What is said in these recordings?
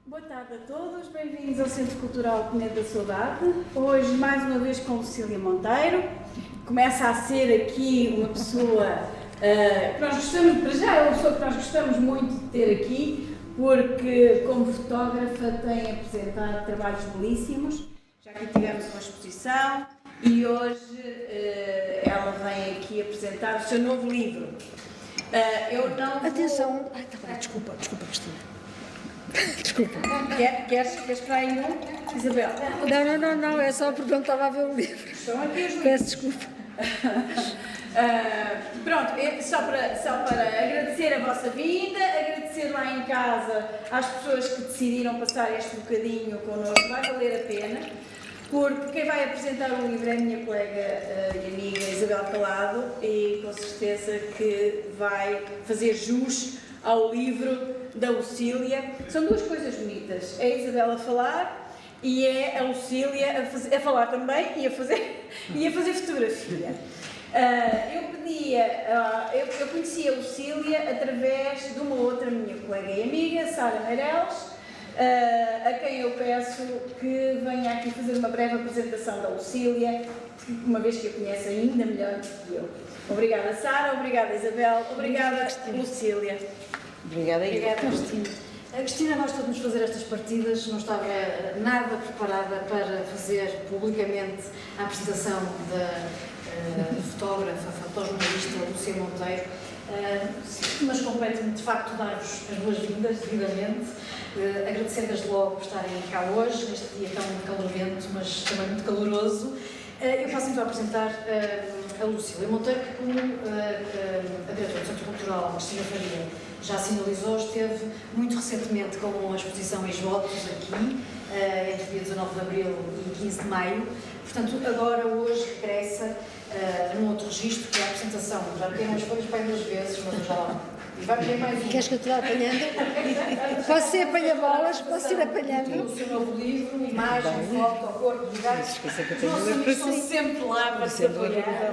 Boa tarde a todos, bem-vindos ao Centro Cultural Penedo da Saudade. Hoje, mais uma vez, com Lucília Monteiro. Começa a ser aqui uma pessoa que nós gostamos, para já é uma pessoa que nós gostamos muito de ter aqui, porque, como fotógrafa, tem apresentado trabalhos belíssimos. Já aqui tivemos uma exposição e hoje ela vem aqui apresentar o seu novo livro. Eu não Atenção! Ai, tá bem, desculpa, Cristina. Desculpa. Queres para aí um? Isabel? Não, é só porque não estava a ver o livro. Estão aqui os livros. Peço desculpa. Pronto, só para agradecer a vossa vinda, agradecer lá em casa às pessoas que decidiram passar este bocadinho connosco, vai valer a pena, porque quem vai apresentar o livro é a minha colega e amiga Isabel Calado e com certeza que vai fazer jus ao livro da Lucília. São duas coisas bonitas, é a Isabel a falar e é a Lucília a falar também e a fazer fotografia. Eu conheci a Lucília através de uma outra minha colega e amiga, Sara Meireles, a quem eu peço que venha aqui fazer uma breve apresentação da Lucília, uma vez que a conhece ainda melhor do que eu. Obrigada, Sara, obrigada, Isabel, obrigada, Lucília. Obrigada, Cristina. A Cristina gosta de nos fazer estas partidas, não estava nada preparada para fazer publicamente a apresentação da fotógrafa, fotojornalista Lucília Monteiro, mas compete-me de facto dar-vos as boas-vindas devidamente, agradecer desde logo por estarem cá hoje, neste dia tão calorento, mas também muito caloroso. Eu passo então a apresentar a Lucília Monteiro, que como a diretora do Centro Cultural, Cristina Faria, já sinalizou, esteve muito recentemente com a exposição Ex-Votos aqui, entre dia 19 de Abril e 15 de Maio. Portanto, agora, hoje, regressa num outro registro, que é a apresentação. Já tem umas folhas para aí 2 vezes, mas já lá. E vai ter mais. Queres que eu te vá apanhando? Posso ser apanha-bolas? Posso ir apanhando? O seu novo livro, imagem, foto, corpo, lugares. Os nossos amigos estão sempre lá para se apoiar.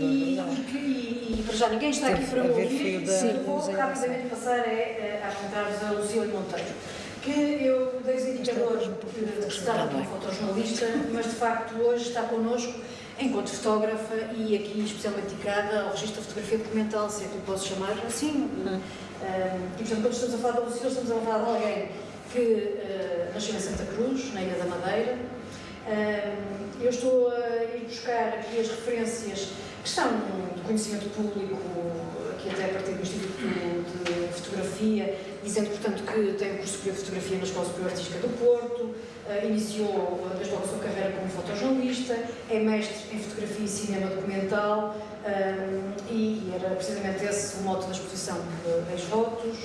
E para já ninguém está aqui para ouvir. Vou rapidamente passar a apresentar-vos a Lucília Monteiro, que eu dei os indicadores porque estava como fotojornalista, mas de facto hoje está connosco enquanto fotógrafa e aqui especialmente dedicada ao registro da fotografia documental, se é que lhe posso chamar assim. E portanto, quando estamos a falar da Lucília, estamos a falar de alguém que nasceu em Santa Cruz, na Ilha da Madeira. Eu estou a ir buscar aqui as referências que estão de conhecimento público, aqui até a partir do Instituto de Fotografia, dizendo, portanto, que tem o curso superior de fotografia na Escola Superior Artística do Porto, iniciou desde logo a sua carreira como fotojornalista, é mestre em fotografia e cinema documental, e era precisamente esse o mote da exposição Ex-Votos.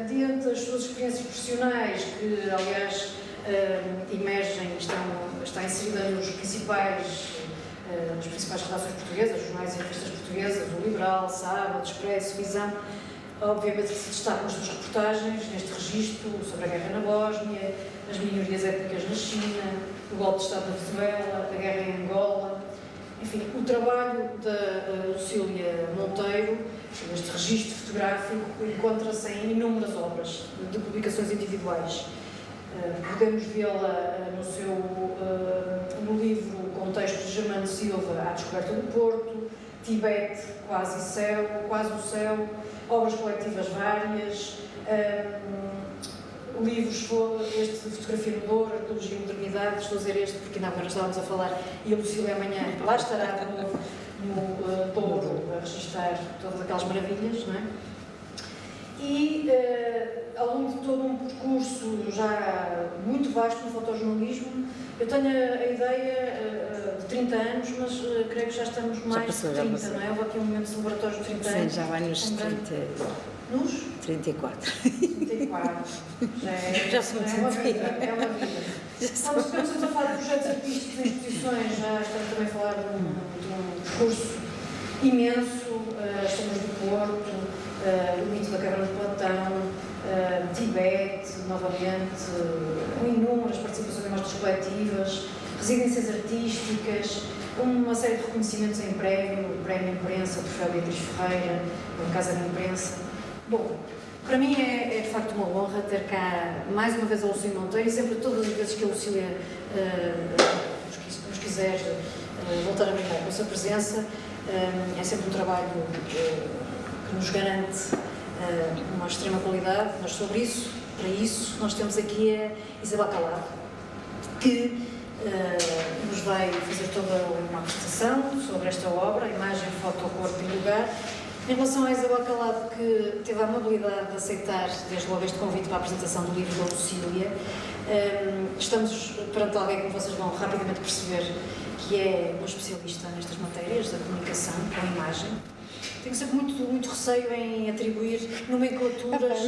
Diante das suas experiências profissionais, que aliás emergem, está inserida nas principais redações portuguesas, jornais e revistas portuguesas, o Liberal, Sábado, Expresso, Visão. Obviamente que se destacam as suas reportagens neste registro sobre a guerra na Bósnia, as minorias étnicas na China, o golpe de Estado na Venezuela, a guerra em Angola. Enfim, o trabalho da Lucília Monteiro, neste registro fotográfico, encontra-se em inúmeras obras de publicações individuais. Podemos vê-la no livro com textos de Germano Silva, A Descoberta do Porto, Tibete, Quase o Céu, obras coletivas várias, livros, este de fotografia no Douro, arqueologia e modernidade. Estou a dizer este porque ainda agora estávamos a falar, e a Lucília amanhã lá estará no Douro a registrar todas aquelas maravilhas, não é? E ao longo de todo um percurso já muito vasto no fotojornalismo, eu tenho a ideia de 30 anos, mas creio que já estamos mais de 30, não é? Houve aqui um momento celebratório de 30 anos. Sim, já vai nos 30. Nos? 34. 34. Já se me senti. É uma vida. Estamos a falar de projetos artísticos em exposições, já estamos também a falar de um percurso imenso, as Sombras do Porto, o mito da caverna de Platão, Tibete, novamente, inúmeras participações em mostras coletivas, residências artísticas, uma série de reconhecimentos em prémio, o Prémio Imprensa, o Troféu Beatriz Ferreira, a Casa da Imprensa. Bom, Para mim é de facto uma honra ter cá mais uma vez a Lucília Monteiro e sempre todas as vezes que a Lucília nos quiser voltar a brincar com a sua presença, é sempre um trabalho que nos garante uma extrema qualidade, mas sobre isso, para isso, nós temos aqui a Isabel Calado, que nos vai fazer toda uma apresentação sobre esta obra, imagem, foto, corpo e lugar. Em relação à Isabel Calado, que teve a amabilidade de aceitar desde logo este convite para a apresentação do livro da Lucília, estamos perante alguém que vocês vão rapidamente perceber que é uma especialista nestas matérias da comunicação com a imagem. Tenho sempre muito receio em atribuir nomenclaturas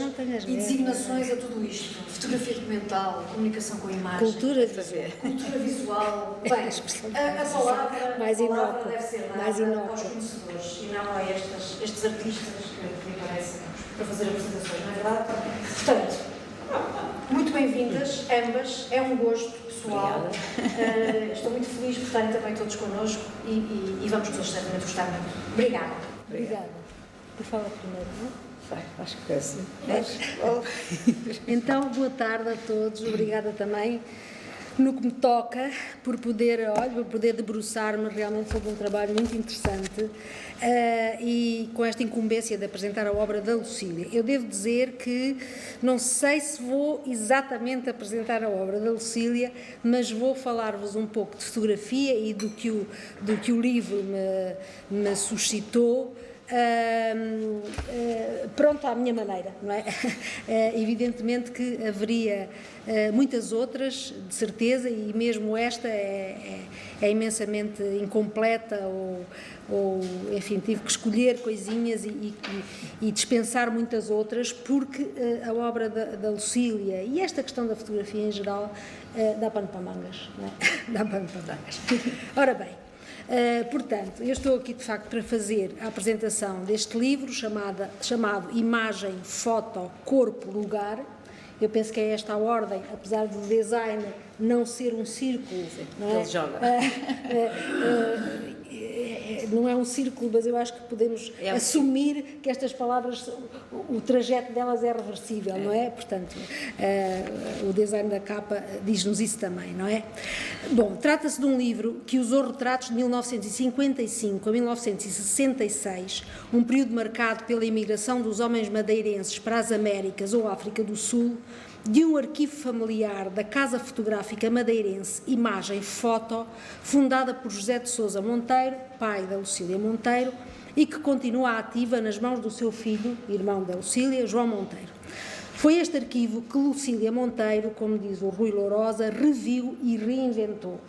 e designações a tudo isto. Fotografia documental, comunicação com a imagem. Cultura visual. Bem, a palavra deve ser dada aos conhecedores e não a estes artistas que aparecem para fazer apresentações, não é verdade? Portanto, muito bem-vindas, ambas. É um gosto pessoal. Estou muito feliz por estarem também todos connosco e vamos todos certamente gostar muito. Obrigada. Obrigada. Tu fala primeiro, não? Acho que é assim. Então, boa tarde a todos. Obrigada também, no que me toca, por poder debruçar-me realmente sobre um trabalho muito interessante e com esta incumbência de apresentar a obra da Lucília. Eu devo dizer que não sei se vou exatamente apresentar a obra da Lucília, mas vou falar-vos um pouco de fotografia e do que o livro me suscitou. Pronto, à minha maneira, não é? Evidentemente que haveria muitas outras, de certeza, e mesmo esta é imensamente incompleta ou enfim, tive que escolher coisinhas e dispensar muitas outras, porque a obra da Lucília e esta questão da fotografia em geral dá pano para mangas, não é? Dá pano para mangas. Ora bem, portanto, eu estou aqui de facto para fazer a apresentação deste livro chamado Imagem, Foto, Corpo, Lugar. Eu penso que é esta a ordem, apesar do design não ser um círculo, não é? Ele joga. Não é um círculo, mas eu acho que podemos assumir que estas palavras, o trajeto delas é reversível, não é? Portanto, o design da capa diz-nos isso também, não é? Bom, trata-se de um livro que usou retratos de 1955 a 1966, um período marcado pela imigração dos homens madeirenses para as Américas ou África do Sul, de um arquivo familiar da Casa Fotográfica Madeirense Imagem Foto, fundada por José de Sousa Monteiro, pai da Lucília Monteiro, e que continua ativa nas mãos do seu filho, irmão da Lucília, João Monteiro. Foi este arquivo que Lucília Monteiro, como diz o Rui Lourosa, reviu e reinventou.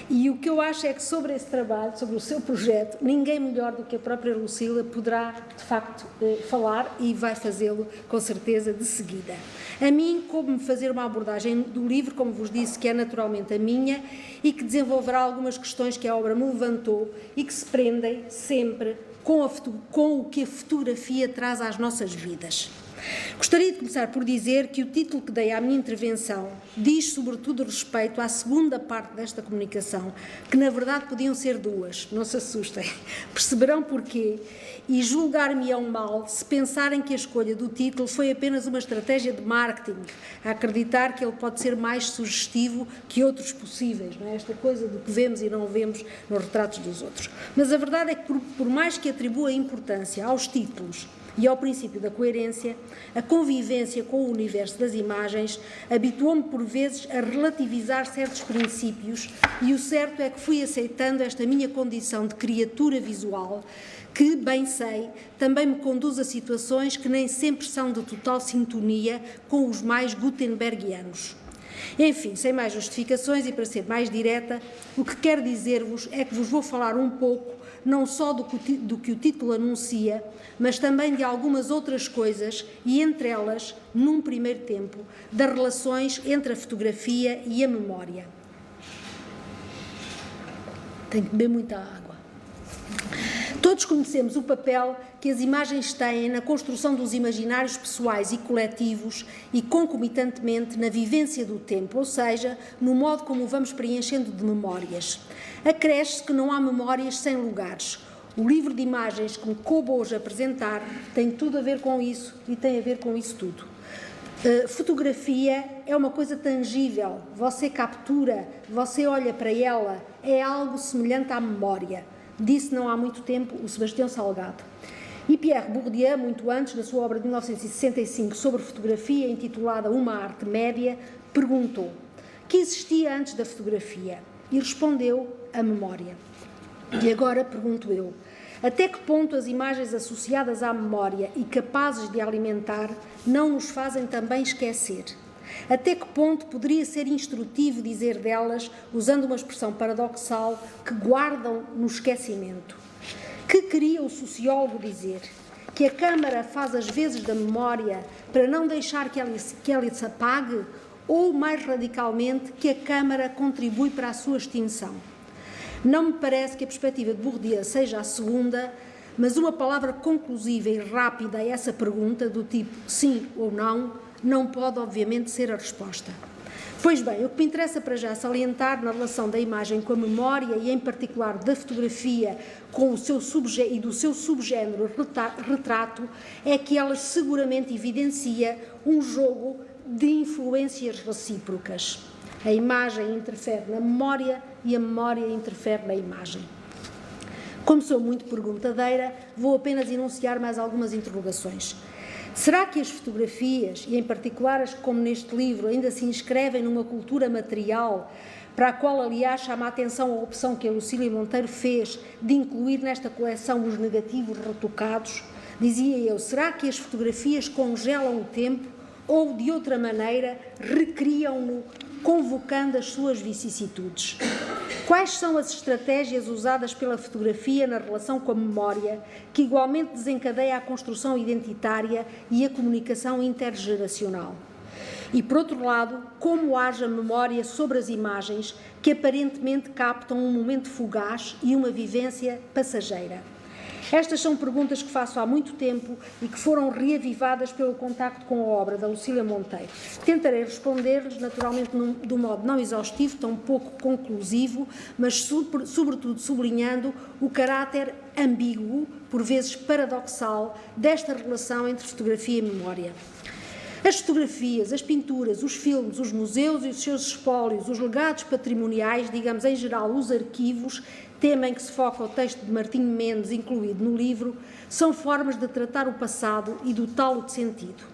E o que eu acho é que sobre esse trabalho, sobre o seu projeto, ninguém melhor do que a própria Lucília poderá, de facto, falar e vai fazê-lo, com certeza, de seguida. A mim, coube-me fazer uma abordagem do livro, como vos disse, que é naturalmente a minha e que desenvolverá algumas questões que a obra me levantou e que se prendem sempre com o que a fotografia traz às nossas vidas. Gostaria de começar por dizer que o título que dei à minha intervenção diz sobretudo respeito à segunda parte desta comunicação, que na verdade podiam ser duas, não se assustem, perceberão porquê e julgar-me-ão mal se pensarem que a escolha do título foi apenas uma estratégia de marketing, a acreditar que ele pode ser mais sugestivo que outros possíveis, não é? Esta coisa do que vemos e não vemos nos retratos dos outros. Mas a verdade é que por mais que atribua importância aos títulos e ao princípio da coerência, a convivência com o universo das imagens habituou-me por vezes a relativizar certos princípios e o certo é que fui aceitando esta minha condição de criatura visual que, bem sei, também me conduz a situações que nem sempre são de total sintonia com os mais gutenbergianos. Enfim, sem mais justificações e para ser mais direta, o que quero dizer-vos é que vos vou falar um pouco não só do que o título anuncia, mas também de algumas outras coisas e, entre elas, num primeiro tempo, das relações entre a fotografia e a memória. Tenho que beber muita água. Todos conhecemos o papel que as imagens têm na construção dos imaginários pessoais e coletivos e, concomitantemente, na vivência do tempo, ou seja, no modo como o vamos preenchendo de memórias. Acresce que não há memórias sem lugares. O livro de imagens que me coube hoje apresentar tem tudo a ver com isso e tem a ver com isso tudo. Fotografia é uma coisa tangível, você captura, você olha para ela, é algo semelhante à memória, disse não há muito tempo o Sebastião Salgado. E Pierre Bourdieu, muito antes, na sua obra de 1965 sobre fotografia, intitulada Uma Arte Média, perguntou: que existia antes da fotografia? E respondeu: a memória. E agora pergunto eu: até que ponto as imagens associadas à memória e capazes de alimentar não nos fazem também esquecer? Até que ponto poderia ser instrutivo dizer delas, usando uma expressão paradoxal, que guardam no esquecimento? Que queria o sociólogo dizer? Que a câmara faz as vezes da memória para não deixar que ela se apague? Ou, mais radicalmente, que a câmara contribui para a sua extinção? Não me parece que a perspectiva de Bourdieu seja a segunda, mas uma palavra conclusiva e rápida a essa pergunta, do tipo sim ou não pode obviamente ser a resposta. Pois bem, o que me interessa para já salientar na relação da imagem com a memória e em particular da fotografia com o seu e do seu subgénero retrato é que ela seguramente evidencia um jogo de influências recíprocas. A imagem interfere na memória e a memória interfere na imagem. Como sou muito perguntadeira, vou apenas enunciar mais algumas interrogações. Será que as fotografias, e em particular as que, como neste livro, ainda se inscrevem numa cultura material, para a qual, aliás, chama a atenção a opção que a Lucília Monteiro fez de incluir nesta coleção os negativos retocados? Dizia eu, será que as fotografias congelam o tempo ou, de outra maneira, recriam-no, convocando as suas vicissitudes? Quais são as estratégias usadas pela fotografia na relação com a memória, que igualmente desencadeia a construção identitária e a comunicação intergeracional? E, por outro lado, como age a memória sobre as imagens que aparentemente captam um momento fugaz e uma vivência passageira? Estas são perguntas que faço há muito tempo e que foram reavivadas pelo contacto com a obra da Lucília Monteiro. Tentarei responder-lhes, naturalmente, de um modo não exaustivo, tão pouco conclusivo, mas sobretudo sublinhando o caráter ambíguo, por vezes paradoxal, desta relação entre fotografia e memória. As fotografias, as pinturas, os filmes, os museus e os seus espólios, os legados patrimoniais, digamos em geral os arquivos, tema em que se foca o texto de Martim Mendes incluído no livro, são formas de tratar o passado e dotá-lo de sentido.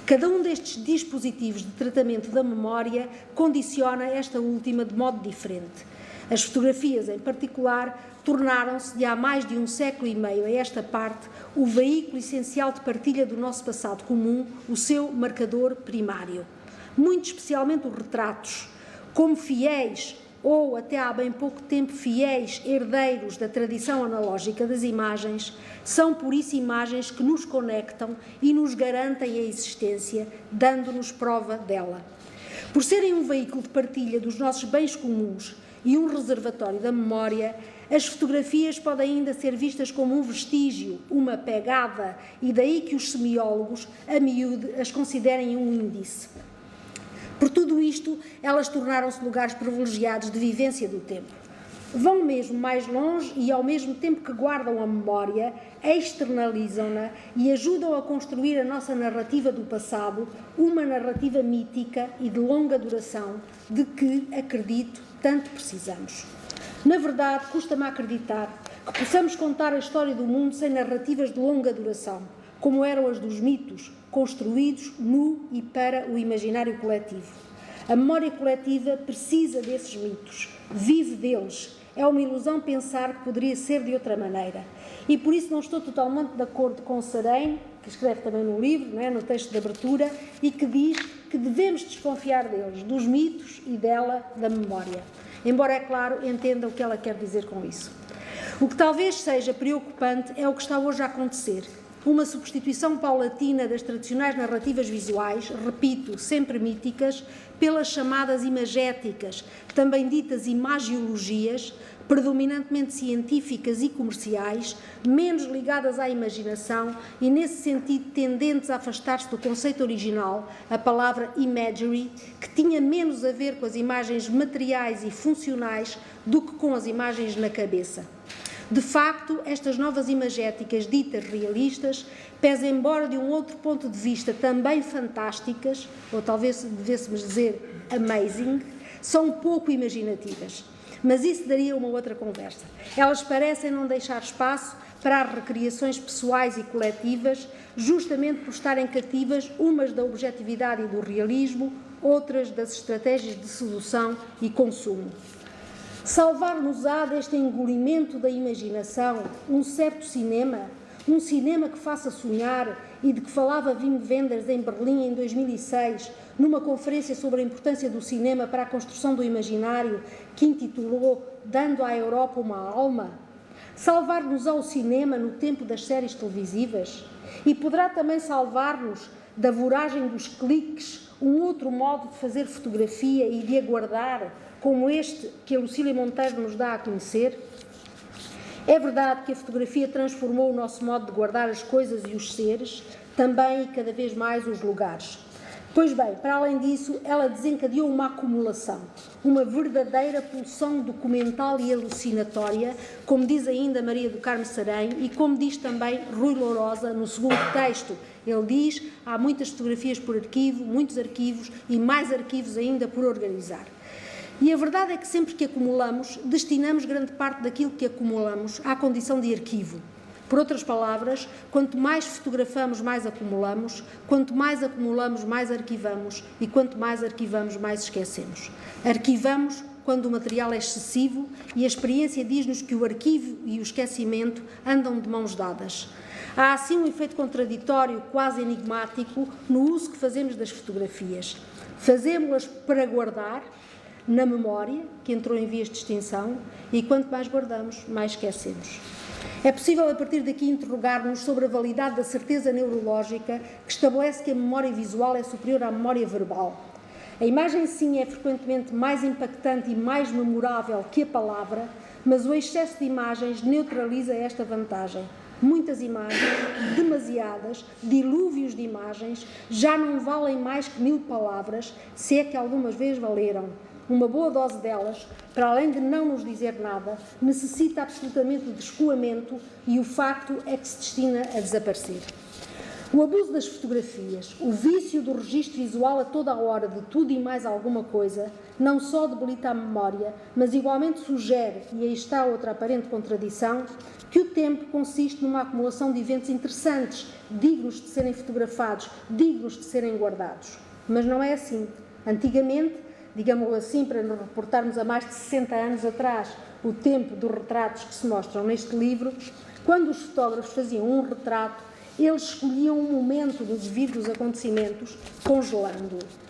Cada um destes dispositivos de tratamento da memória condiciona esta última de modo diferente. As fotografias, em particular, tornaram-se, de há mais de um século e meio a esta parte, o veículo essencial de partilha do nosso passado comum, o seu marcador primário. Muito especialmente os retratos, como fiéis ou, até há bem pouco tempo, fiéis herdeiros da tradição analógica das imagens, são por isso imagens que nos conectam e nos garantem a existência, dando-nos prova dela. Por serem um veículo de partilha dos nossos bens comuns e um reservatório da memória, as fotografias podem ainda ser vistas como um vestígio, uma pegada, e daí que os semiólogos, a miúde, as considerem um índice. Por tudo isto, elas tornaram-se lugares privilegiados de vivência do tempo. Vão mesmo mais longe e, ao mesmo tempo que guardam a memória, externalizam-na e ajudam a construir a nossa narrativa do passado, uma narrativa mítica e de longa duração, de que, acredito, tanto precisamos. Na verdade, custa-me acreditar que possamos contar a história do mundo sem narrativas de longa duração, como eram as dos mitos, construídos no e para o imaginário coletivo. A memória coletiva precisa desses mitos, vive deles. É uma ilusão pensar que poderia ser de outra maneira. E por isso não estou totalmente de acordo com Sarém, que escreve também no livro, não é, no texto de abertura, e que diz que devemos desconfiar deles, dos mitos e dela, da memória. Embora, é claro, entenda o que ela quer dizer com isso. O que talvez seja preocupante é o que está hoje a acontecer. Uma substituição paulatina das tradicionais narrativas visuais, repito, sempre míticas, pelas chamadas imagéticas, também ditas imagiologias, predominantemente científicas e comerciais, menos ligadas à imaginação e, nesse sentido, tendentes a afastar-se do conceito original, a palavra imagery, que tinha menos a ver com as imagens materiais e funcionais do que com as imagens na cabeça. De facto, estas novas imagéticas ditas realistas, pese embora de um outro ponto de vista também fantásticas, ou talvez devêssemos dizer amazing, são pouco imaginativas. Mas isso daria uma outra conversa. Elas parecem não deixar espaço para as recriações pessoais e coletivas, justamente por estarem cativas umas da objetividade e do realismo, outras das estratégias de sedução e consumo. Salvar-nos-á deste engolimento da imaginação um certo cinema, um cinema que faça sonhar e de que falava Wim Wenders em Berlim em 2006, numa conferência sobre a importância do cinema para a construção do imaginário, que intitulou Dando à Europa uma Alma? Salvar-nos ao cinema no tempo das séries televisivas? E poderá também salvar-nos da voragem dos cliques, um outro modo de fazer fotografia e de aguardar, como este que a Lucília Monteiro nos dá a conhecer? É verdade que a fotografia transformou o nosso modo de guardar as coisas e os seres, também e cada vez mais os lugares. Pois bem, para além disso, ela desencadeou uma acumulação, uma verdadeira pulsão documental e alucinatória, como diz ainda Maria do Carmo Sarém e como diz também Rui Lourosa no segundo texto. Ele diz, há muitas fotografias por arquivo, muitos arquivos e mais arquivos ainda por organizar. E a verdade é que sempre que acumulamos, destinamos grande parte daquilo que acumulamos à condição de arquivo. Por outras palavras, quanto mais fotografamos, mais acumulamos, quanto mais acumulamos, mais arquivamos e quanto mais arquivamos, mais esquecemos. Arquivamos quando o material é excessivo e a experiência diz-nos que o arquivo e o esquecimento andam de mãos dadas. Há assim um efeito contraditório, quase enigmático, no uso que fazemos das fotografias. Fazemos-las para guardar na memória, que entrou em vias de extinção, e quanto mais guardamos, mais esquecemos. É possível, a partir daqui, interrogar-nos sobre a validade da certeza neurológica que estabelece que a memória visual é superior à memória verbal. A imagem, sim, é frequentemente mais impactante e mais memorável que a palavra, mas o excesso de imagens neutraliza esta vantagem. Muitas imagens, demasiadas, dilúvios de imagens, já não valem mais que 1000 palavras, se é que algumas vezes valeram. Uma boa dose delas, para além de não nos dizer nada, necessita absolutamente de escoamento e o facto é que se destina a desaparecer. O abuso das fotografias, o vício do registro visual a toda a hora de tudo e mais alguma coisa, não só debilita a memória, mas igualmente sugere, e aí está outra aparente contradição, que o tempo consiste numa acumulação de eventos interessantes, dignos de serem fotografados, dignos de serem guardados. Mas não é assim. Antigamente, digamos assim, para nos reportarmos a mais de 60 anos atrás, o tempo dos retratos que se mostram neste livro, quando os fotógrafos faziam um retrato, eles escolhiam um momento do devido dos acontecimentos, congelando-o.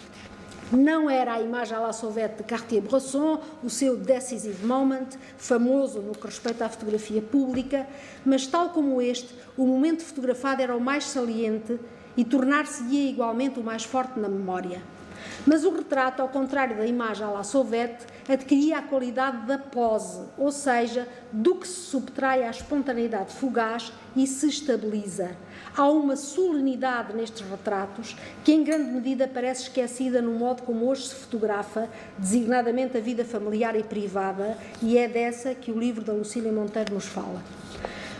Não era a imagem à la Sauvette de Cartier-Bresson, o seu decisive moment, famoso no que respeita à fotografia pública, mas tal como este, o momento fotografado era o mais saliente e tornar-se-ia igualmente o mais forte na memória. Mas o retrato, ao contrário da imagem à la Sauvette, adquiria a qualidade da pose, ou seja, do que se subtrai à espontaneidade fugaz e se estabiliza. Há uma solenidade nestes retratos que em grande medida parece esquecida no modo como hoje se fotografa, designadamente a vida familiar e privada, e é dessa que o livro da Lucília Monteiro nos fala.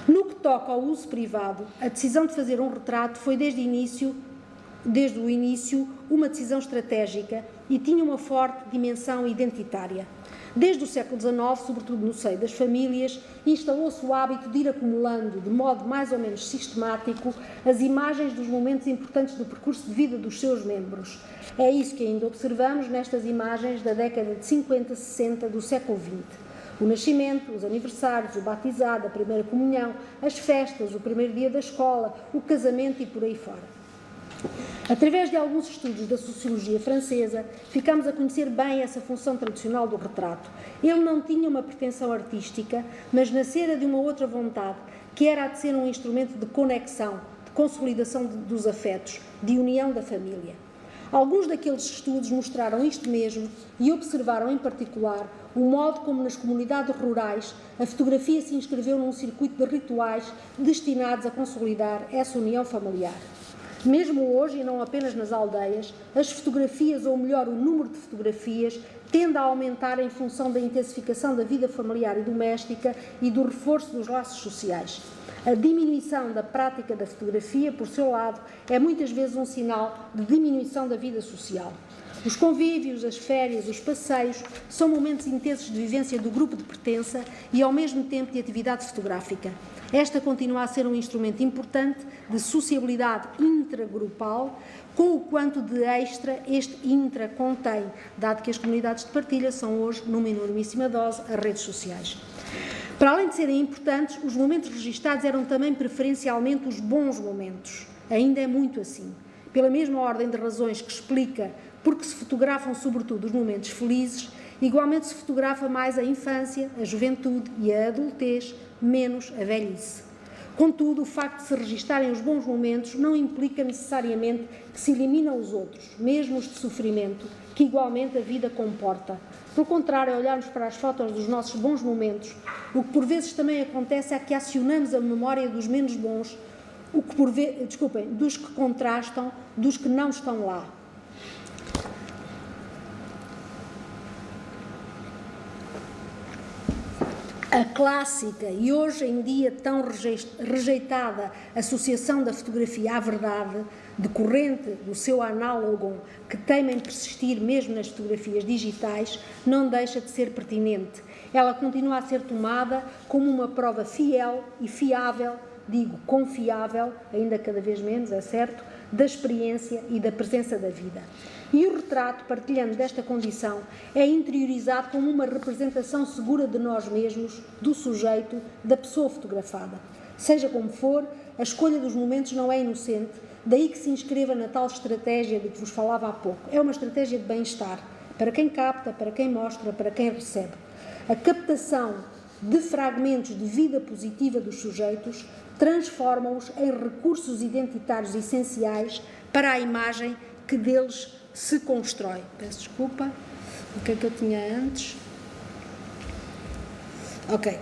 No que toca ao uso privado, a decisão de fazer um retrato foi desde o início, uma decisão estratégica e tinha uma forte dimensão identitária. Desde o século XIX, sobretudo no seio das famílias, instalou-se o hábito de ir acumulando, de modo mais ou menos sistemático, as imagens dos momentos importantes do percurso de vida dos seus membros. É isso que ainda observamos nestas imagens da década de 50, 60 do século XX. O nascimento, os aniversários, o batizado, a primeira comunhão, as festas, o primeiro dia da escola, o casamento e por aí fora. Através de alguns estudos da sociologia francesa, ficamos a conhecer bem essa função tradicional do retrato. Ele não tinha uma pretensão artística, mas nascera de uma outra vontade, que era a de ser um instrumento de conexão, de consolidação dos afetos, de união da família. Alguns daqueles estudos mostraram isto mesmo e observaram em particular o modo como nas comunidades rurais a fotografia se inscreveu num circuito de rituais destinados a consolidar essa união familiar. Mesmo hoje, e não apenas nas aldeias, as fotografias, ou melhor, o número de fotografias, tende a aumentar em função da intensificação da vida familiar e doméstica e do reforço dos laços sociais. A diminuição da prática da fotografia, por seu lado, é muitas vezes um sinal de diminuição da vida social. Os convívios, as férias, os passeios são momentos intensos de vivência do grupo de pertença e, ao mesmo tempo, de atividade fotográfica. Esta continua a ser um instrumento importante de sociabilidade intragrupal, com o quanto de extra este intra contém, dado que as comunidades de partilha são hoje, numa enormíssima dose, as redes sociais. Para além de serem importantes, os momentos registados eram também preferencialmente os bons momentos. Ainda é muito assim. Pela mesma ordem de razões que explica porque se fotografam sobretudo os momentos felizes, igualmente se fotografa mais a infância, a juventude e a adultez, menos a velhice. Contudo, o facto de se registarem os bons momentos não implica necessariamente que se eliminam os outros, mesmo os de sofrimento, que igualmente a vida comporta. Pelo contrário, ao olharmos para as fotos dos nossos bons momentos, o que por vezes também acontece é que acionamos a memória dos menos bons, dos que contrastam, dos que não estão lá. A clássica e hoje em dia tão rejeitada associação da fotografia à verdade, decorrente do seu análogo que teima em persistir mesmo nas fotografias digitais, não deixa de ser pertinente. Ela continua a ser tomada como uma prova fiel e fiável, digo confiável, ainda cada vez menos, é certo, da experiência e da presença da vida. E o retrato, partilhando desta condição, é interiorizado como uma representação segura de nós mesmos, do sujeito, da pessoa fotografada. Seja como for, a escolha dos momentos não é inocente, daí que se inscreva na tal estratégia de que vos falava há pouco. É uma estratégia de bem-estar, para quem capta, para quem mostra, para quem recebe. A captação de fragmentos de vida positiva dos sujeitos transforma-os em recursos identitários essenciais para a imagem que deles se constrói. Peço desculpa, o que é que eu tinha antes? Ok.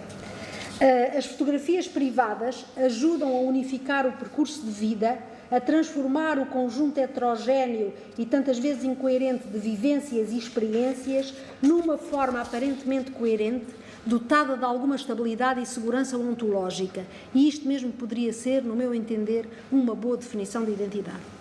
As fotografias privadas ajudam a unificar o percurso de vida, a transformar o conjunto heterogéneo e tantas vezes incoerente de vivências e experiências numa forma aparentemente coerente, dotada de alguma estabilidade e segurança ontológica. E isto mesmo poderia ser, no meu entender, uma boa definição de identidade.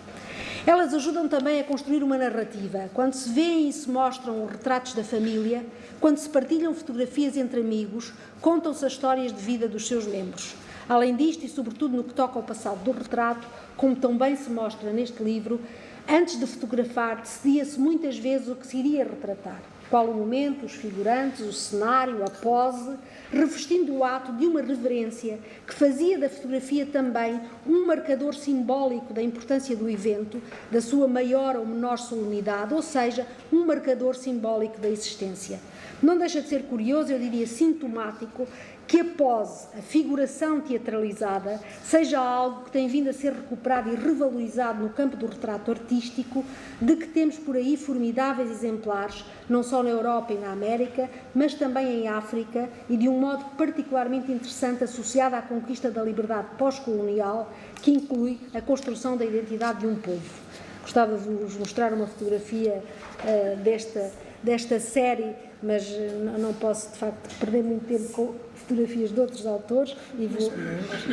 Elas ajudam também a construir uma narrativa. Quando se vêem e se mostram retratos da família, quando se partilham fotografias entre amigos, contam-se as histórias de vida dos seus membros. Além disto, e sobretudo no que toca ao passado do retrato, como também se mostra neste livro, antes de fotografar, decidia-se muitas vezes o que se iria retratar. Qual o momento, os figurantes, o cenário, a pose, revestindo o ato de uma reverência que fazia da fotografia também um marcador simbólico da importância do evento, da sua maior ou menor solenidade, ou seja, um marcador simbólico da existência. Não deixa de ser curioso, eu diria sintomático, que a pose, a figuração teatralizada, seja algo que tem vindo a ser recuperado e revalorizado no campo do retrato artístico, de que temos por aí formidáveis exemplares, não só na Europa e na América, mas também em África, e de um modo particularmente interessante associado à conquista da liberdade pós-colonial, que inclui a construção da identidade de um povo. Gostava de vos mostrar uma fotografia desta série, mas não posso, de facto, perder muito tempo com fotografias de outros autores e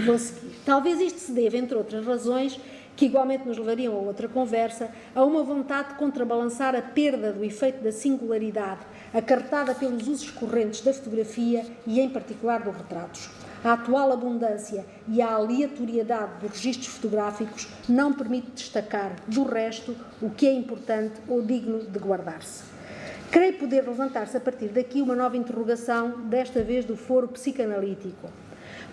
vou seguir. Talvez isto se deva, entre outras razões, que igualmente nos levariam a outra conversa, a uma vontade de contrabalançar a perda do efeito da singularidade acarretada pelos usos correntes da fotografia e, em particular, dos retratos. A atual abundância e a aleatoriedade dos registros fotográficos não permite destacar, do resto, o que é importante ou digno de guardar-se. Creio poder levantar-se a partir daqui uma nova interrogação, desta vez do foro psicanalítico.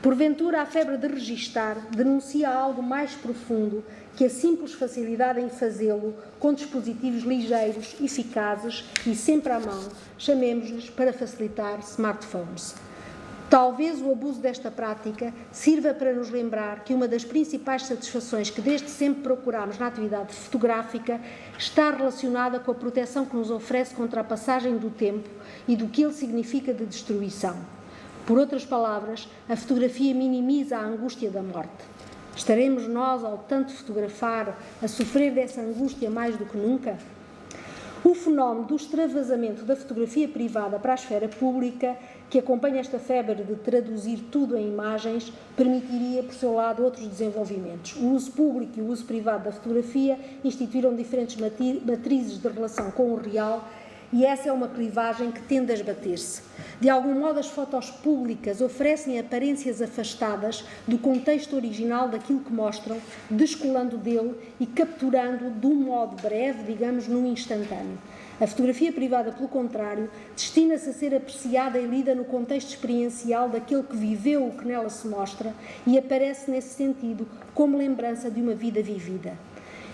Porventura, a febre de registar denuncia algo mais profundo que a simples facilidade em fazê-lo com dispositivos ligeiros, eficazes e sempre à mão, chamemos-lhes, para facilitar, smartphones. Talvez o abuso desta prática sirva para nos lembrar que uma das principais satisfações que desde sempre procuramos na atividade fotográfica está relacionada com a proteção que nos oferece contra a passagem do tempo e do que ele significa de destruição. Por outras palavras, a fotografia minimiza a angústia da morte. Estaremos nós, ao tanto fotografar, a sofrer dessa angústia mais do que nunca? O fenómeno do extravasamento da fotografia privada para a esfera pública, que acompanha esta febre de traduzir tudo em imagens, permitiria, por seu lado, outros desenvolvimentos. O uso público e o uso privado da fotografia instituíram diferentes matrizes de relação com o real, e essa é uma clivagem que tende a esbater-se. De algum modo, as fotos públicas oferecem aparências afastadas do contexto original daquilo que mostram, descolando dele e capturando de um modo breve, digamos, num instantâneo. A fotografia privada, pelo contrário, destina-se a ser apreciada e lida no contexto experiencial daquele que viveu o que nela se mostra e aparece, nesse sentido, como lembrança de uma vida vivida.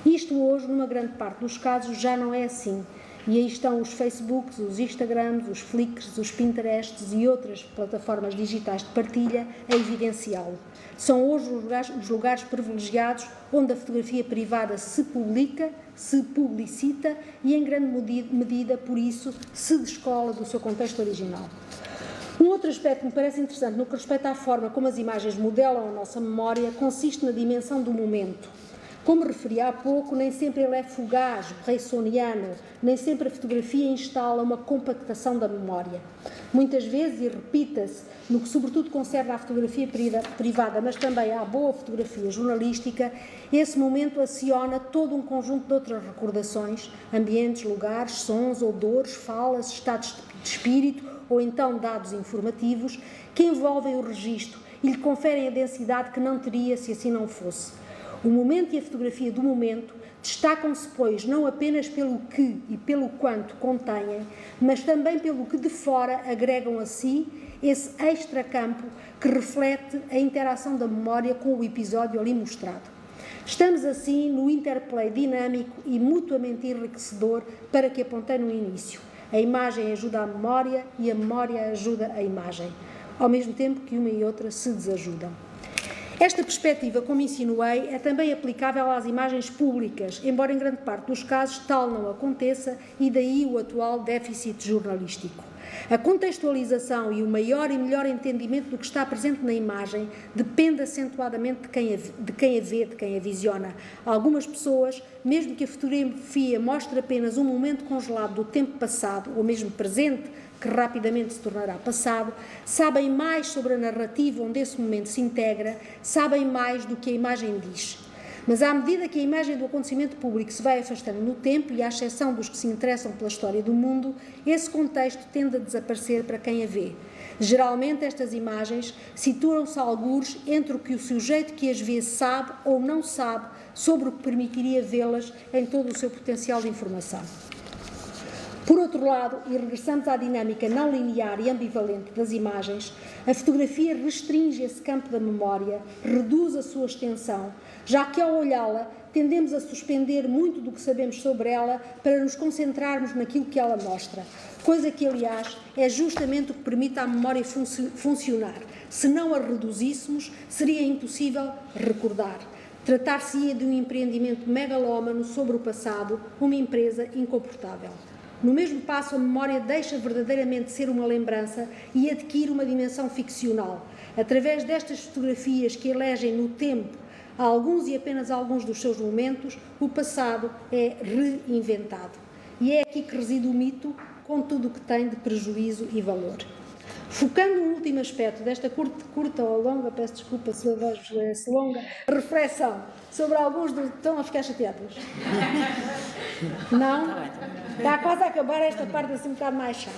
Isto hoje, numa grande parte dos casos, já não é assim. E aí estão os Facebooks, os Instagrams, os Flickrs, os Pinterests e outras plataformas digitais de partilha a evidenciá-lo. São hoje os lugares privilegiados onde a fotografia privada se publica, se publicita e, em grande medida, por isso, se descola do seu contexto original. Um outro aspecto que me parece interessante no que respeita à forma como as imagens modelam a nossa memória consiste na dimensão do momento. Como referi há pouco, nem sempre ele é fugaz, reissoniano, nem sempre a fotografia instala uma compactação da memória. Muitas vezes, e repita-se, no que sobretudo concerne à fotografia privada, mas também à boa fotografia jornalística, esse momento aciona todo um conjunto de outras recordações, ambientes, lugares, sons, odores, falas, estados de espírito ou então dados informativos que envolvem o registro e lhe conferem a densidade que não teria se assim não fosse. O momento e a fotografia do momento destacam-se, pois, não apenas pelo que e pelo quanto contêm, mas também pelo que de fora agregam a si esse extracampo que reflete a interação da memória com o episódio ali mostrado. Estamos, assim, no interplay dinâmico e mutuamente enriquecedor para que apontei no início. A imagem ajuda a memória e a memória ajuda a imagem, ao mesmo tempo que uma e outra se desajudam. Esta perspectiva, como insinuei, é também aplicável às imagens públicas, embora em grande parte dos casos tal não aconteça e daí o atual déficit jornalístico. A contextualização e o maior e melhor entendimento do que está presente na imagem depende acentuadamente de quem a vê, de quem a visiona. Algumas pessoas, mesmo que a fotografia mostre apenas um momento congelado do tempo passado ou mesmo presente, que rapidamente se tornará passado, sabem mais sobre a narrativa onde esse momento se integra, sabem mais do que a imagem diz. Mas à medida que a imagem do acontecimento público se vai afastando no tempo e à exceção dos que se interessam pela história do mundo, esse contexto tende a desaparecer para quem a vê. Geralmente estas imagens situam-se algures entre o que o sujeito que as vê sabe ou não sabe sobre o que permitiria vê-las em todo o seu potencial de informação. Por outro lado, e regressamos à dinâmica não linear e ambivalente das imagens, a fotografia restringe esse campo da memória, reduz a sua extensão, já que ao olhá-la tendemos a suspender muito do que sabemos sobre ela para nos concentrarmos naquilo que ela mostra, coisa que, aliás, é justamente o que permite à memória funcionar. Se não a reduzíssemos, seria impossível recordar. Tratar-se-ia de um empreendimento megalómano sobre o passado, uma empresa incomportável. No mesmo passo, a memória deixa verdadeiramente de ser uma lembrança e adquire uma dimensão ficcional. Através destas fotografias que elegem no tempo alguns e apenas alguns dos seus momentos, o passado é reinventado. E é aqui que reside o mito, com tudo o que tem de prejuízo e valor. Focando no último aspecto desta curta ou longa, peço desculpa se eu vejo essa longa, reflexão sobre alguns dos... Estão a ficar chateados? Não? Está quase a acabar esta parte assim um bocado mais chata.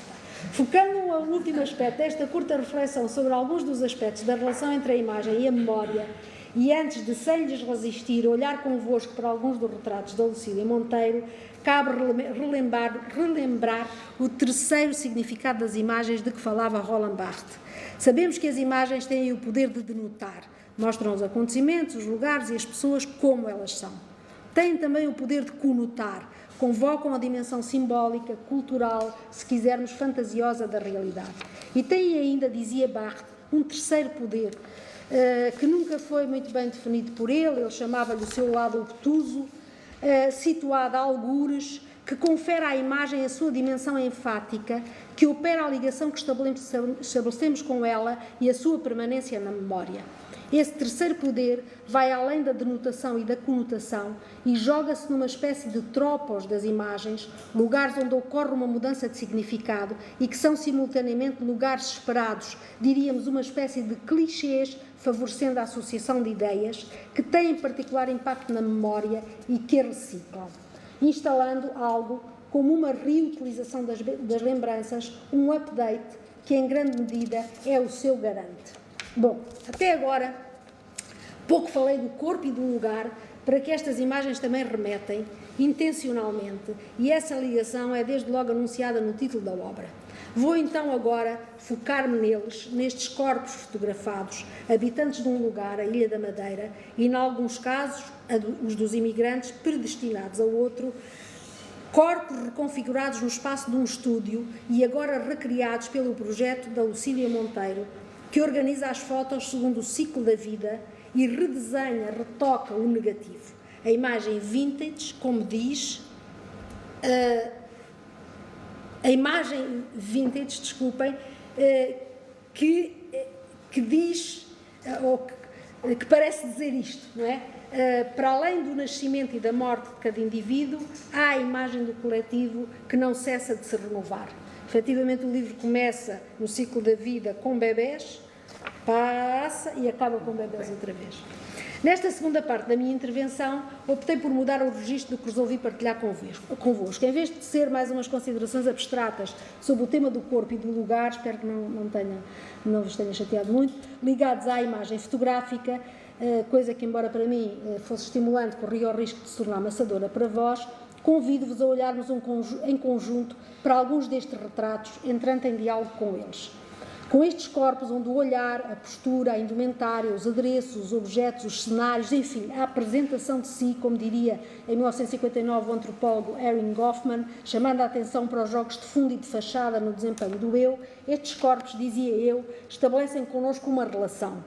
Focando no último aspecto desta curta reflexão sobre alguns dos aspectos da relação entre a imagem e a memória, e antes de, sem lhes resistir, olhar convosco para alguns dos retratos da Lucília Monteiro, cabe relembrar o terceiro significado das imagens de que falava Roland Barthes. Sabemos que as imagens têm o poder de denotar, mostram os acontecimentos, os lugares e as pessoas como elas são. Têm também o poder de conotar, convocam a dimensão simbólica, cultural, se quisermos fantasiosa da realidade. E têm ainda, dizia Barthes, um terceiro poder, que nunca foi muito bem definido por ele chamava-lhe o seu lado obtuso, situado a algures, que confere à imagem a sua dimensão enfática, que opera a ligação que estabelecemos com ela e a sua permanência na memória. Esse terceiro poder vai além da denotação e da conotação e joga-se numa espécie de tropos das imagens, lugares onde ocorre uma mudança de significado e que são simultaneamente lugares esperados, diríamos uma espécie de clichês, favorecendo a associação de ideias que têm particular impacto na memória e que a reciclam, instalando algo como uma reutilização das lembranças, um update que em grande medida é o seu garante. Bom, até agora, pouco falei do corpo e do lugar, para que estas imagens também remetem, intencionalmente, e essa ligação é desde logo anunciada no título da obra. Vou então agora focar-me neles, nestes corpos fotografados, habitantes de um lugar, a Ilha da Madeira, e, em alguns casos, os dos imigrantes predestinados a outro, corpos reconfigurados no espaço de um estúdio e agora recriados pelo projeto da Lucília Monteiro, que organiza as fotos segundo o ciclo da vida e redesenha, retoca o negativo. A imagem vintage, como diz, a imagem vintage, desculpem, que diz, ou que parece dizer isto, não é? Para além do nascimento e da morte de cada indivíduo, há a imagem do coletivo que não cessa de se renovar. Efetivamente, o livro começa no ciclo da vida com bebés, passa e acaba com bebés outra vez. Nesta segunda parte da minha intervenção, optei por mudar o registro do que resolvi partilhar convosco. Em vez de ser mais umas considerações abstratas sobre o tema do corpo e do lugar, espero que não vos tenha chateado muito, ligados à imagem fotográfica, coisa que, embora para mim fosse estimulante, corria o risco de se tornar amassadora para vós, convido-vos a olharmos em conjunto para alguns destes retratos, entrando em diálogo com eles. Com estes corpos, onde o olhar, a postura, a indumentária, os adereços, os objetos, os cenários, enfim, a apresentação de si, como diria em 1959 o antropólogo Erin Goffman, chamando a atenção para os jogos de fundo e de fachada no desempenho do eu, estes corpos, dizia eu, estabelecem connosco uma relação.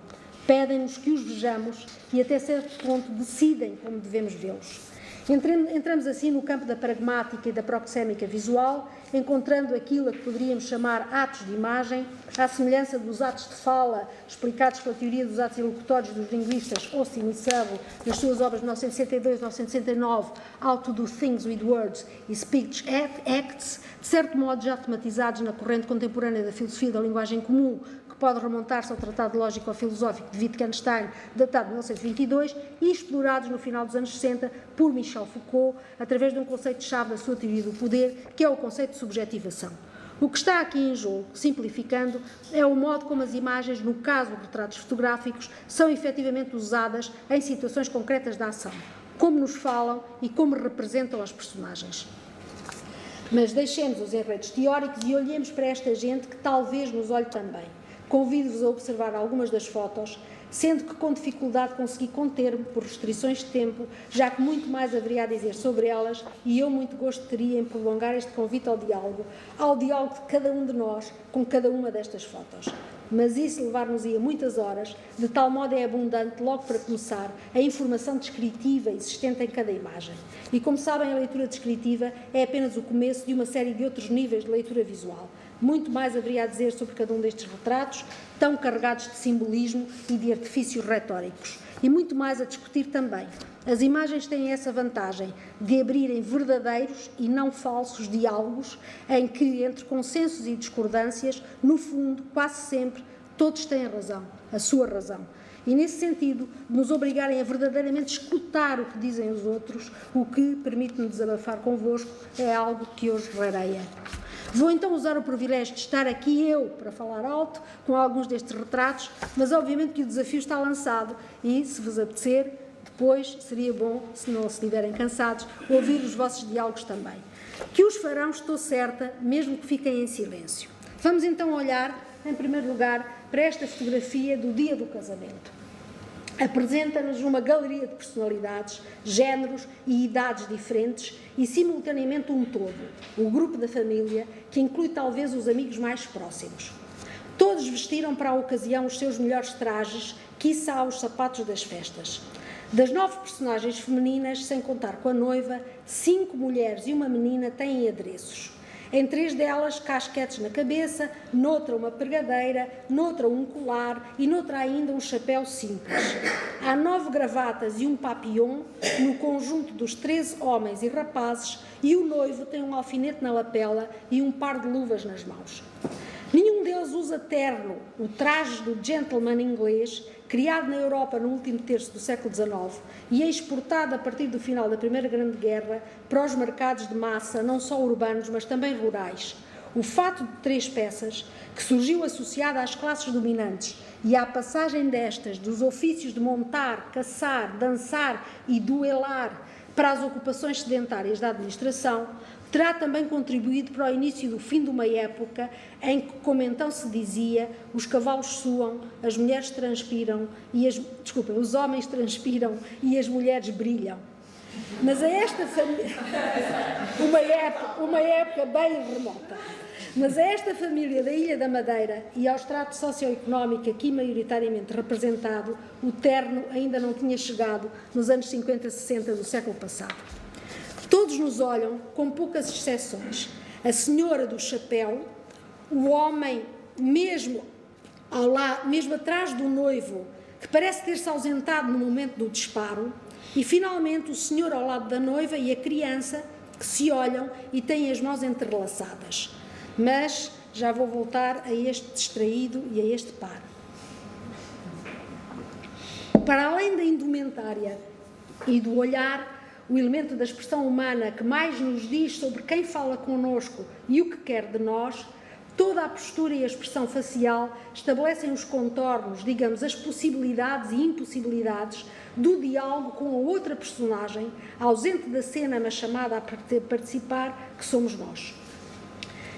Pedem-nos que os vejamos e, até certo ponto, decidem como devemos vê-los. Entramos assim no campo da pragmática e da proxémica visual, encontrando aquilo a que poderíamos chamar atos de imagem, à semelhança dos atos de fala explicados pela teoria dos atos ilocutórios dos linguistas Austin e Sabo, nas suas obras de 1962 e 1969, How to do Things with Words e Speech Acts, de certo modo já tematizados na corrente contemporânea da filosofia da linguagem comum, pode remontar-se ao Tratado Lógico-Filosófico de Wittgenstein, datado de 1922, e explorados no final dos anos 60 por Michel Foucault, através de um conceito-chave da sua teoria do poder, que é o conceito de subjetivação. O que está aqui em jogo, simplificando, é o modo como as imagens, no caso de retratos fotográficos, são efetivamente usadas em situações concretas da ação, como nos falam e como representam as personagens. Mas deixemos os enredos teóricos e olhemos para esta gente que talvez nos olhe também. Convido-vos a observar algumas das fotos, sendo que com dificuldade consegui conter-me por restrições de tempo, já que muito mais haveria a dizer sobre elas e eu muito gosto teria em prolongar este convite ao diálogo de cada um de nós com cada uma destas fotos. Mas isso levar-nos-ia muitas horas, de tal modo é abundante, logo para começar, a informação descritiva existente em cada imagem. E como sabem, a leitura descritiva é apenas o começo de uma série de outros níveis de leitura visual. Muito mais haveria a dizer sobre cada um destes retratos, tão carregados de simbolismo e de artifícios retóricos. E muito mais a discutir também. As imagens têm essa vantagem de abrirem verdadeiros e não falsos diálogos em que, entre consensos e discordâncias, no fundo, quase sempre, todos têm razão, a sua razão. E, nesse sentido, nos obrigarem a verdadeiramente escutar o que dizem os outros, o que, permite-me desabafar convosco, é algo que hoje rareia. Vou então usar o privilégio de estar aqui eu para falar alto com alguns destes retratos, mas obviamente que o desafio está lançado e, se vos apetecer, depois seria bom, se não se estiverem cansados, ouvir os vossos diálogos também. Que os farão, estou certa, mesmo que fiquem em silêncio. Vamos então olhar, em primeiro lugar, para esta fotografia do dia do casamento. Apresenta-nos uma galeria de personalidades, géneros e idades diferentes e, simultaneamente, um todo, o grupo da família, que inclui talvez os amigos mais próximos. Todos vestiram para a ocasião os seus melhores trajes, quiçá os sapatos das festas. Das 9 personagens femininas, sem contar com a noiva, 5 mulheres e uma menina têm adereços. Em 3 delas, casquetes na cabeça, noutra uma pregadeira, noutra um colar e noutra ainda um chapéu simples. Há 9 gravatas e um papillon no conjunto dos 13 homens e rapazes, e o noivo tem um alfinete na lapela e um par de luvas nas mãos. Nenhum deles usa terno, o traje do gentleman inglês, criado na Europa no último terço do século XIX e exportado a partir do final da Primeira Grande Guerra para os mercados de massa, não só urbanos, mas também rurais. O fato de 3 peças, que surgiu associado às classes dominantes e à passagem destas dos ofícios de montar, caçar, dançar e duelar para as ocupações sedentárias da administração, terá também contribuído para o início do fim de uma época em que, como então se dizia, os cavalos suam, as mulheres transpiram e os homens transpiram e as mulheres brilham. Mas a esta família, uma época bem remota, mas a esta família da Ilha da Madeira e ao extrato socioeconómico aqui maioritariamente representado, o terno ainda não tinha chegado nos anos 50, 60 do século passado. Todos nos olham, com poucas exceções. A senhora do chapéu, o homem mesmo atrás do noivo, que parece ter-se ausentado no momento do disparo, e finalmente o senhor ao lado da noiva e a criança, que se olham e têm as mãos entrelaçadas. Mas já vou voltar a este distraído e a este par. Para além da indumentária e do olhar, o elemento da expressão humana que mais nos diz sobre quem fala connosco e o que quer de nós, toda a postura e a expressão facial estabelecem os contornos, digamos, as possibilidades e impossibilidades do diálogo com a outra personagem, ausente da cena, mas chamada a participar, que somos nós.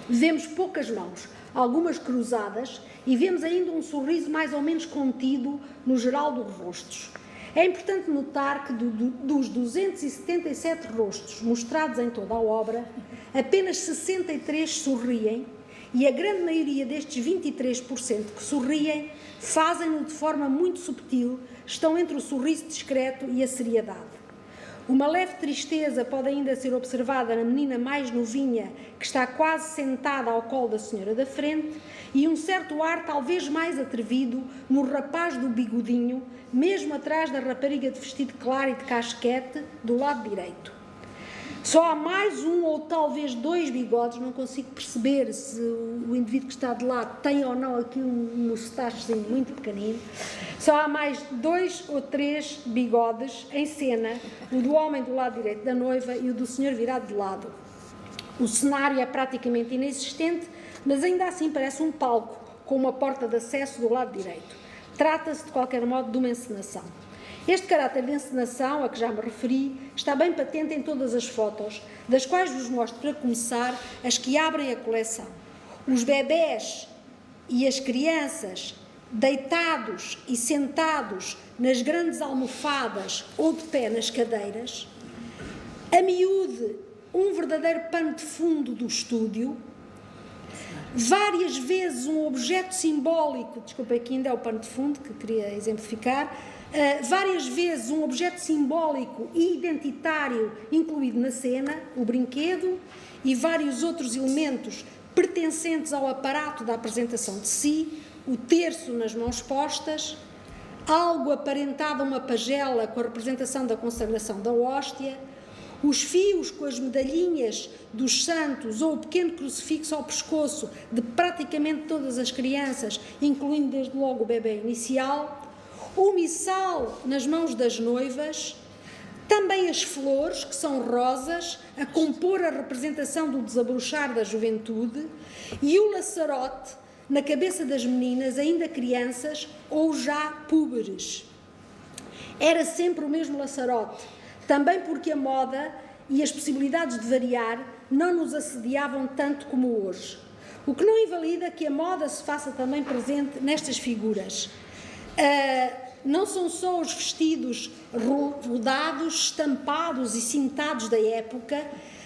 Vemos poucas mãos, algumas cruzadas, e vemos ainda um sorriso mais ou menos contido no geral dos rostos. É importante notar que dos 277 rostos mostrados em toda a obra, apenas 63 sorriem, e a grande maioria destes 23% que sorriem fazem-no de forma muito subtil, estão entre o sorriso discreto e a seriedade. Uma leve tristeza pode ainda ser observada na menina mais novinha, que está quase sentada ao colo da senhora da frente, e um certo ar talvez mais atrevido no rapaz do bigodinho, mesmo atrás da rapariga de vestido claro e de casquete, do lado direito. Só há mais um ou talvez 2 bigodes, não consigo perceber se o indivíduo que está de lado tem ou não aqui um mustachezinho muito pequenino. Só há mais 2 ou 3 bigodes em cena, o do homem do lado direito da noiva e o do senhor virado de lado. O cenário é praticamente inexistente, mas ainda assim parece um palco, com uma porta de acesso do lado direito. Trata-se, de qualquer modo, de uma encenação. Este caráter de encenação, a que já me referi, está bem patente em todas as fotos, das quais vos mostro, para começar, as que abrem a coleção. Os bebés e as crianças, deitados e sentados nas grandes almofadas ou de pé nas cadeiras. A miúde, um verdadeiro pano de fundo do estúdio. Várias vezes um objeto simbólico, desculpa, aqui ainda é o pano de fundo que queria exemplificar, várias vezes um objeto simbólico e identitário incluído na cena, o brinquedo, e vários outros elementos pertencentes ao aparato da apresentação de si, o terço nas mãos postas, algo aparentado a uma pagela com a representação da consagração da hóstia, os fios com as medalhinhas dos santos ou o pequeno crucifixo ao pescoço de praticamente todas as crianças, incluindo desde logo o bebê inicial, o missal nas mãos das noivas, também as flores, que são rosas, a compor a representação do desabrochar da juventude, e o laçarote na cabeça das meninas, ainda crianças ou já púberes. Era sempre o mesmo laçarote, também porque a moda e as possibilidades de variar não nos assediavam tanto como hoje. O que não invalida que a moda se faça também presente nestas figuras. Não são só os vestidos rodados, estampados e cintados da época,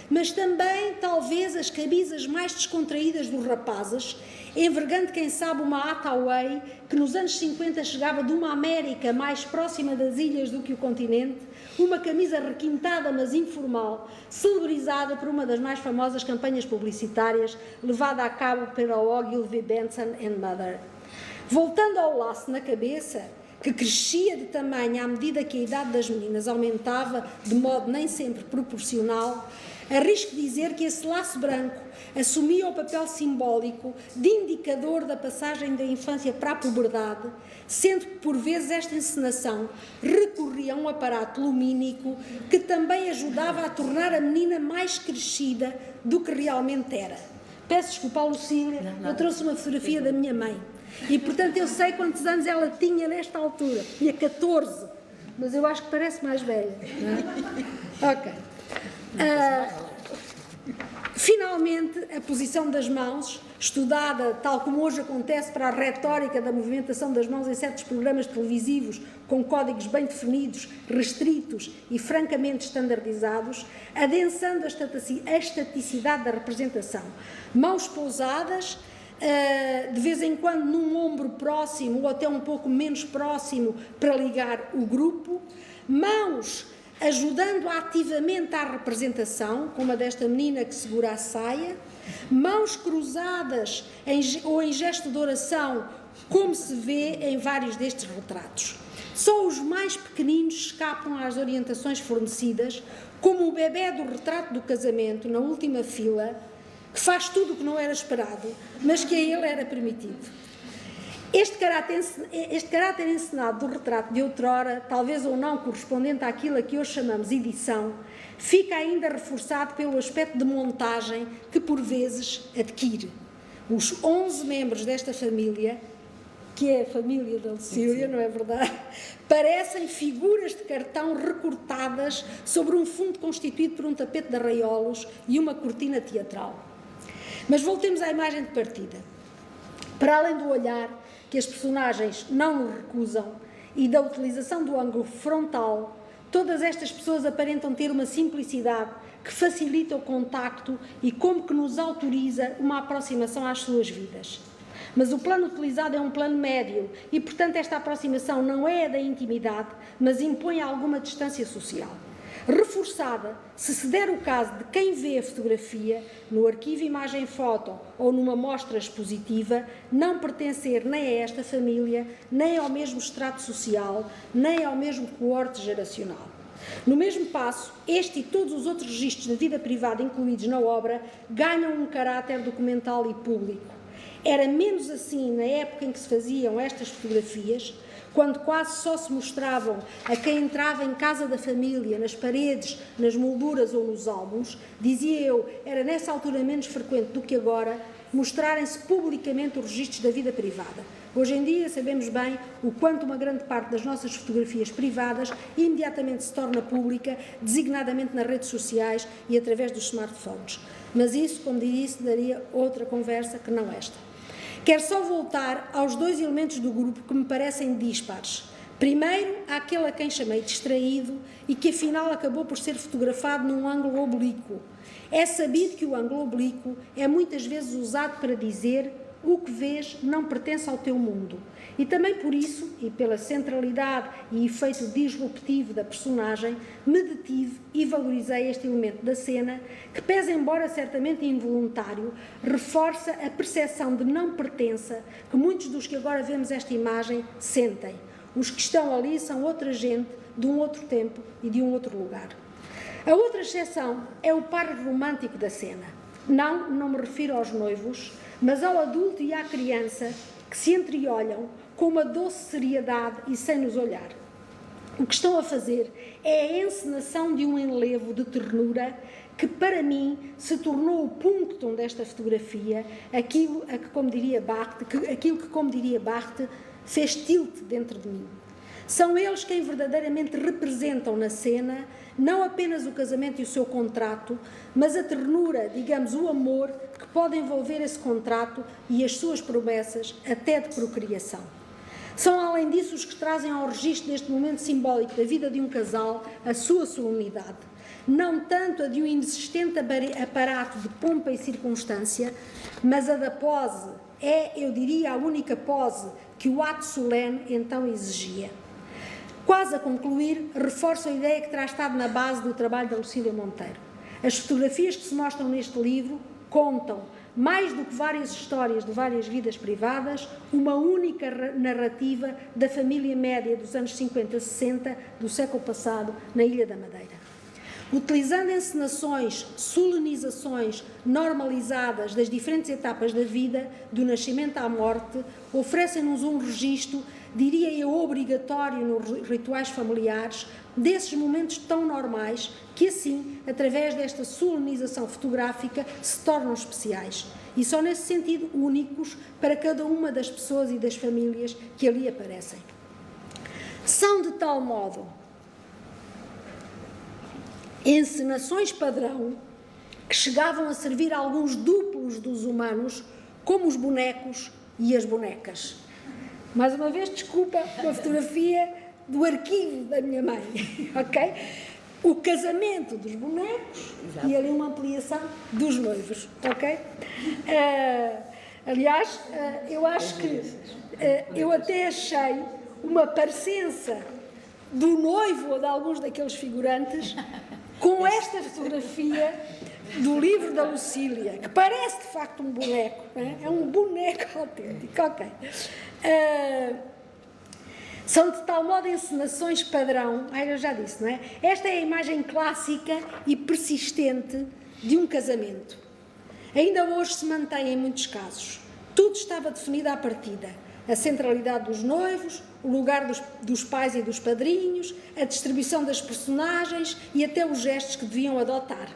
mas também, talvez, as camisas mais descontraídas dos rapazes, envergando, quem sabe, uma Attaway, que nos anos 50 chegava de uma América mais próxima das ilhas do que o continente, uma camisa requintada, mas informal, celebrizada por uma das mais famosas campanhas publicitárias levada a cabo pela Ogilvy Benson and Mother. Voltando ao laço na cabeça, que crescia de tamanho à medida que a idade das meninas aumentava, de modo nem sempre proporcional, arrisco dizer que esse laço branco assumia o papel simbólico de indicador da passagem da infância para a puberdade, sendo que, por vezes, esta encenação recorria a um aparato lumínico que também ajudava a tornar a menina mais crescida do que realmente era. Peço desculpa, Lucília, eu trouxe uma fotografia da minha mãe. E, portanto, eu sei quantos anos ela tinha nesta altura. Tinha 14, mas eu acho que parece mais velha. Não é? Ok. Finalmente, a posição das mãos, estudada, tal como hoje acontece para a retórica da movimentação das mãos em certos programas televisivos, com códigos bem definidos, restritos e francamente estandardizados, adensando a estaticidade da representação. Mãos pousadas, de vez em quando num ombro próximo ou até um pouco menos próximo para ligar o grupo, mãos ajudando ativamente à representação, como a desta menina que segura a saia, mãos cruzadas ou em gesto de oração, como se vê em vários destes retratos. Só os mais pequeninos escapam às orientações fornecidas, como o bebé do retrato do casamento, na última fila, que faz tudo o que não era esperado, mas que a ele era permitido. Este caráter encenado do retrato de outrora, talvez ou não correspondente àquilo a que hoje chamamos edição, fica ainda reforçado pelo aspecto de montagem que, por vezes, adquire. Os 11 membros desta família, que é a família da Lucília, não é verdade? Parecem figuras de cartão recortadas sobre um fundo constituído por um tapete de arraiolos e uma cortina teatral. Mas voltemos à imagem de partida. Para além do olhar, que as personagens não nos recusam, e da utilização do ângulo frontal, todas estas pessoas aparentam ter uma simplicidade que facilita o contacto e como que nos autoriza uma aproximação às suas vidas. Mas o plano utilizado é um plano médio e, portanto, esta aproximação não é a da intimidade, mas impõe alguma distância social. Reforçada, se der o caso de quem vê a fotografia, no arquivo imagem-foto ou numa mostra expositiva, não pertencer nem a esta família, nem ao mesmo estrato social, nem ao mesmo coorte geracional. No mesmo passo, este e todos os outros registros da vida privada incluídos na obra ganham um caráter documental e público. Era menos assim na época em que se faziam estas fotografias, quando quase só se mostravam a quem entrava em casa da família, nas paredes, nas molduras ou nos álbuns, dizia eu, era nessa altura menos frequente do que agora, mostrarem-se publicamente os registros da vida privada. Hoje em dia sabemos bem o quanto uma grande parte das nossas fotografias privadas imediatamente se torna pública, designadamente nas redes sociais e através dos smartphones. Mas isso, como disse, daria outra conversa que não esta. Quero só voltar aos dois elementos do grupo que me parecem dispares. Primeiro, àquele a quem chamei distraído e que afinal acabou por ser fotografado num ângulo oblíquo. É sabido que o ângulo oblíquo é muitas vezes usado para dizer o que vês não pertence ao teu mundo. E também por isso, e pela centralidade e efeito disruptivo da personagem, me detive e valorizei este elemento da cena, que, pese embora certamente involuntário, reforça a percepção de não pertença que muitos dos que agora vemos esta imagem sentem. Os que estão ali são outra gente, de um outro tempo e de um outro lugar. A outra exceção é o par romântico da cena. Não me refiro aos noivos, mas ao adulto e à criança que se entreolham com uma doce seriedade e sem nos olhar. O que estão a fazer é a encenação de um enlevo de ternura que, para mim, se tornou o punctum desta fotografia, aquilo que, como diria Barthes, fez tilt dentro de mim. São eles quem verdadeiramente representam na cena não apenas o casamento e o seu contrato, mas a ternura, digamos, o amor que pode envolver esse contrato e as suas promessas até de procriação. São, além disso, os que trazem ao registro deste momento simbólico da vida de um casal a sua solenidade. não tanto a de um inexistente aparato de pompa e circunstância, mas a da pose. É, eu diria, a única pose que o ato solene então exigia. Quase a concluir, reforço a ideia que terá estado na base do trabalho da Lucília Monteiro. As fotografias que se mostram neste livro contam, mais do que várias histórias de várias vidas privadas, uma única narrativa da família média dos anos 50-60 do século passado na Ilha da Madeira. Utilizando encenações, solenizações normalizadas das diferentes etapas da vida, do nascimento à morte, oferecem-nos um registro, diria eu, obrigatório nos rituais familiares, desses momentos tão normais que, assim, através desta solenização fotográfica, se tornam especiais. E só nesse sentido únicos para cada uma das pessoas e das famílias que ali aparecem. São de tal modo encenações padrão que chegavam a servir a alguns duplos dos humanos, como os bonecos e as bonecas. Mais uma vez, desculpa, uma fotografia do arquivo da minha mãe, ok? O casamento dos bonecos. Exato. E ali uma ampliação dos noivos, ok? Aliás, eu acho que eu até achei uma parecença do noivo ou de alguns daqueles figurantes com esta fotografia do livro da Lucília, que parece de facto um boneco, é um boneco autêntico, ok. São de tal modo encenações padrão, eu já disse, não é? Esta é a imagem clássica e persistente de um casamento. Ainda hoje se mantém em muitos casos. Tudo estava definido à partida. A centralidade dos noivos, o lugar dos pais e dos padrinhos, a distribuição das personagens e até os gestos que deviam adotar.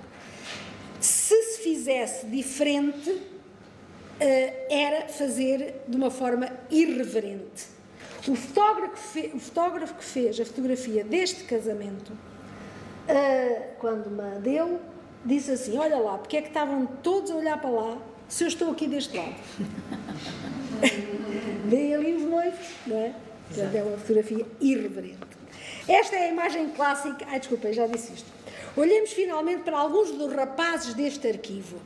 Se fizesse diferente, era fazer de uma forma irreverente. O fotógrafo que fez a fotografia deste casamento, quando me deu, disse assim, olha lá, porque é que estavam todos a olhar para lá se eu estou aqui deste lado? Vêem ali os noivos, não é? Portanto, é uma fotografia irreverente. Esta é a imagem clássica... desculpem, já disse isto. Olhemos finalmente para alguns dos rapazes deste arquivo.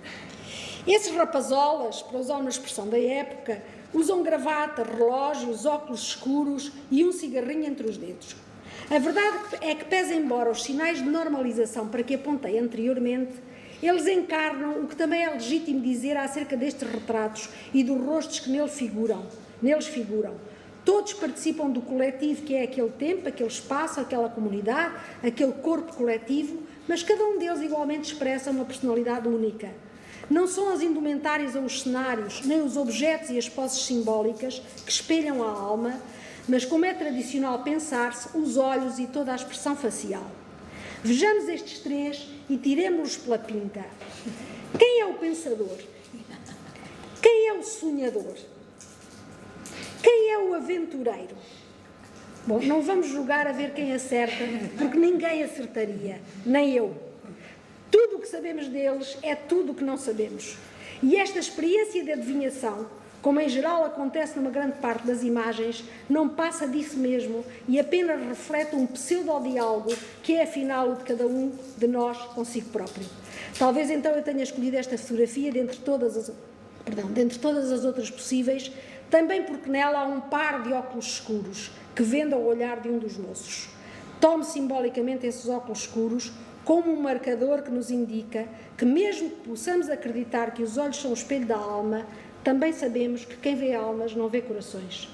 Esses rapazolas, para usar uma expressão da época, usam gravata, relógios, óculos escuros e um cigarrinho entre os dedos. A verdade é que, pese embora os sinais de normalização para que apontei anteriormente, eles encarnam o que também é legítimo dizer acerca destes retratos e dos rostos que neles figuram. Todos participam do coletivo que é aquele tempo, aquele espaço, aquela comunidade, aquele corpo coletivo, mas cada um deles igualmente expressa uma personalidade única. Não são as indumentárias ou os cenários, nem os objetos e as poses simbólicas que espelham a alma, mas, como é tradicional pensar-se, os olhos e toda a expressão facial. Vejamos estes três e tiremos-los pela pinta. Quem é o pensador? Quem é o sonhador? Quem é o aventureiro? Bom, não vamos julgar a ver quem acerta, porque ninguém acertaria, nem eu. Tudo o que sabemos deles é tudo o que não sabemos. E esta experiência de adivinhação, como em geral acontece numa grande parte das imagens, não passa disso mesmo e apenas reflete um pseudo-diálogo que é afinal o de cada um de nós consigo próprio. Talvez então eu tenha escolhido esta fotografia dentre todas as outras possíveis, também porque nela há um par de óculos escuros que vende ao olhar de um dos moços. Tome simbolicamente esses óculos escuros como um marcador que nos indica que, mesmo que possamos acreditar que os olhos são o espelho da alma, também sabemos que quem vê almas não vê corações.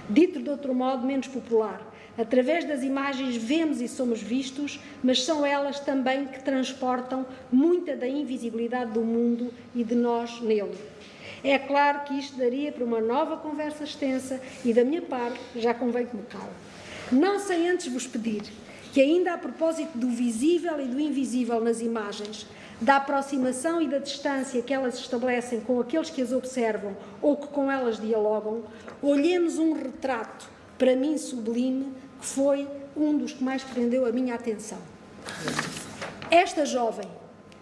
Dito de outro modo menos popular, através das imagens vemos e somos vistos, mas são elas também que transportam muita da invisibilidade do mundo e de nós nele. É claro que isto daria para uma nova conversa extensa e, da minha parte, já convém que me cale. Não sem antes vos pedir que, ainda a propósito do visível e do invisível nas imagens, da aproximação e da distância que elas estabelecem com aqueles que as observam ou que com elas dialogam, olhemos um retrato, para mim sublime, que foi um dos que mais prendeu a minha atenção. Esta jovem,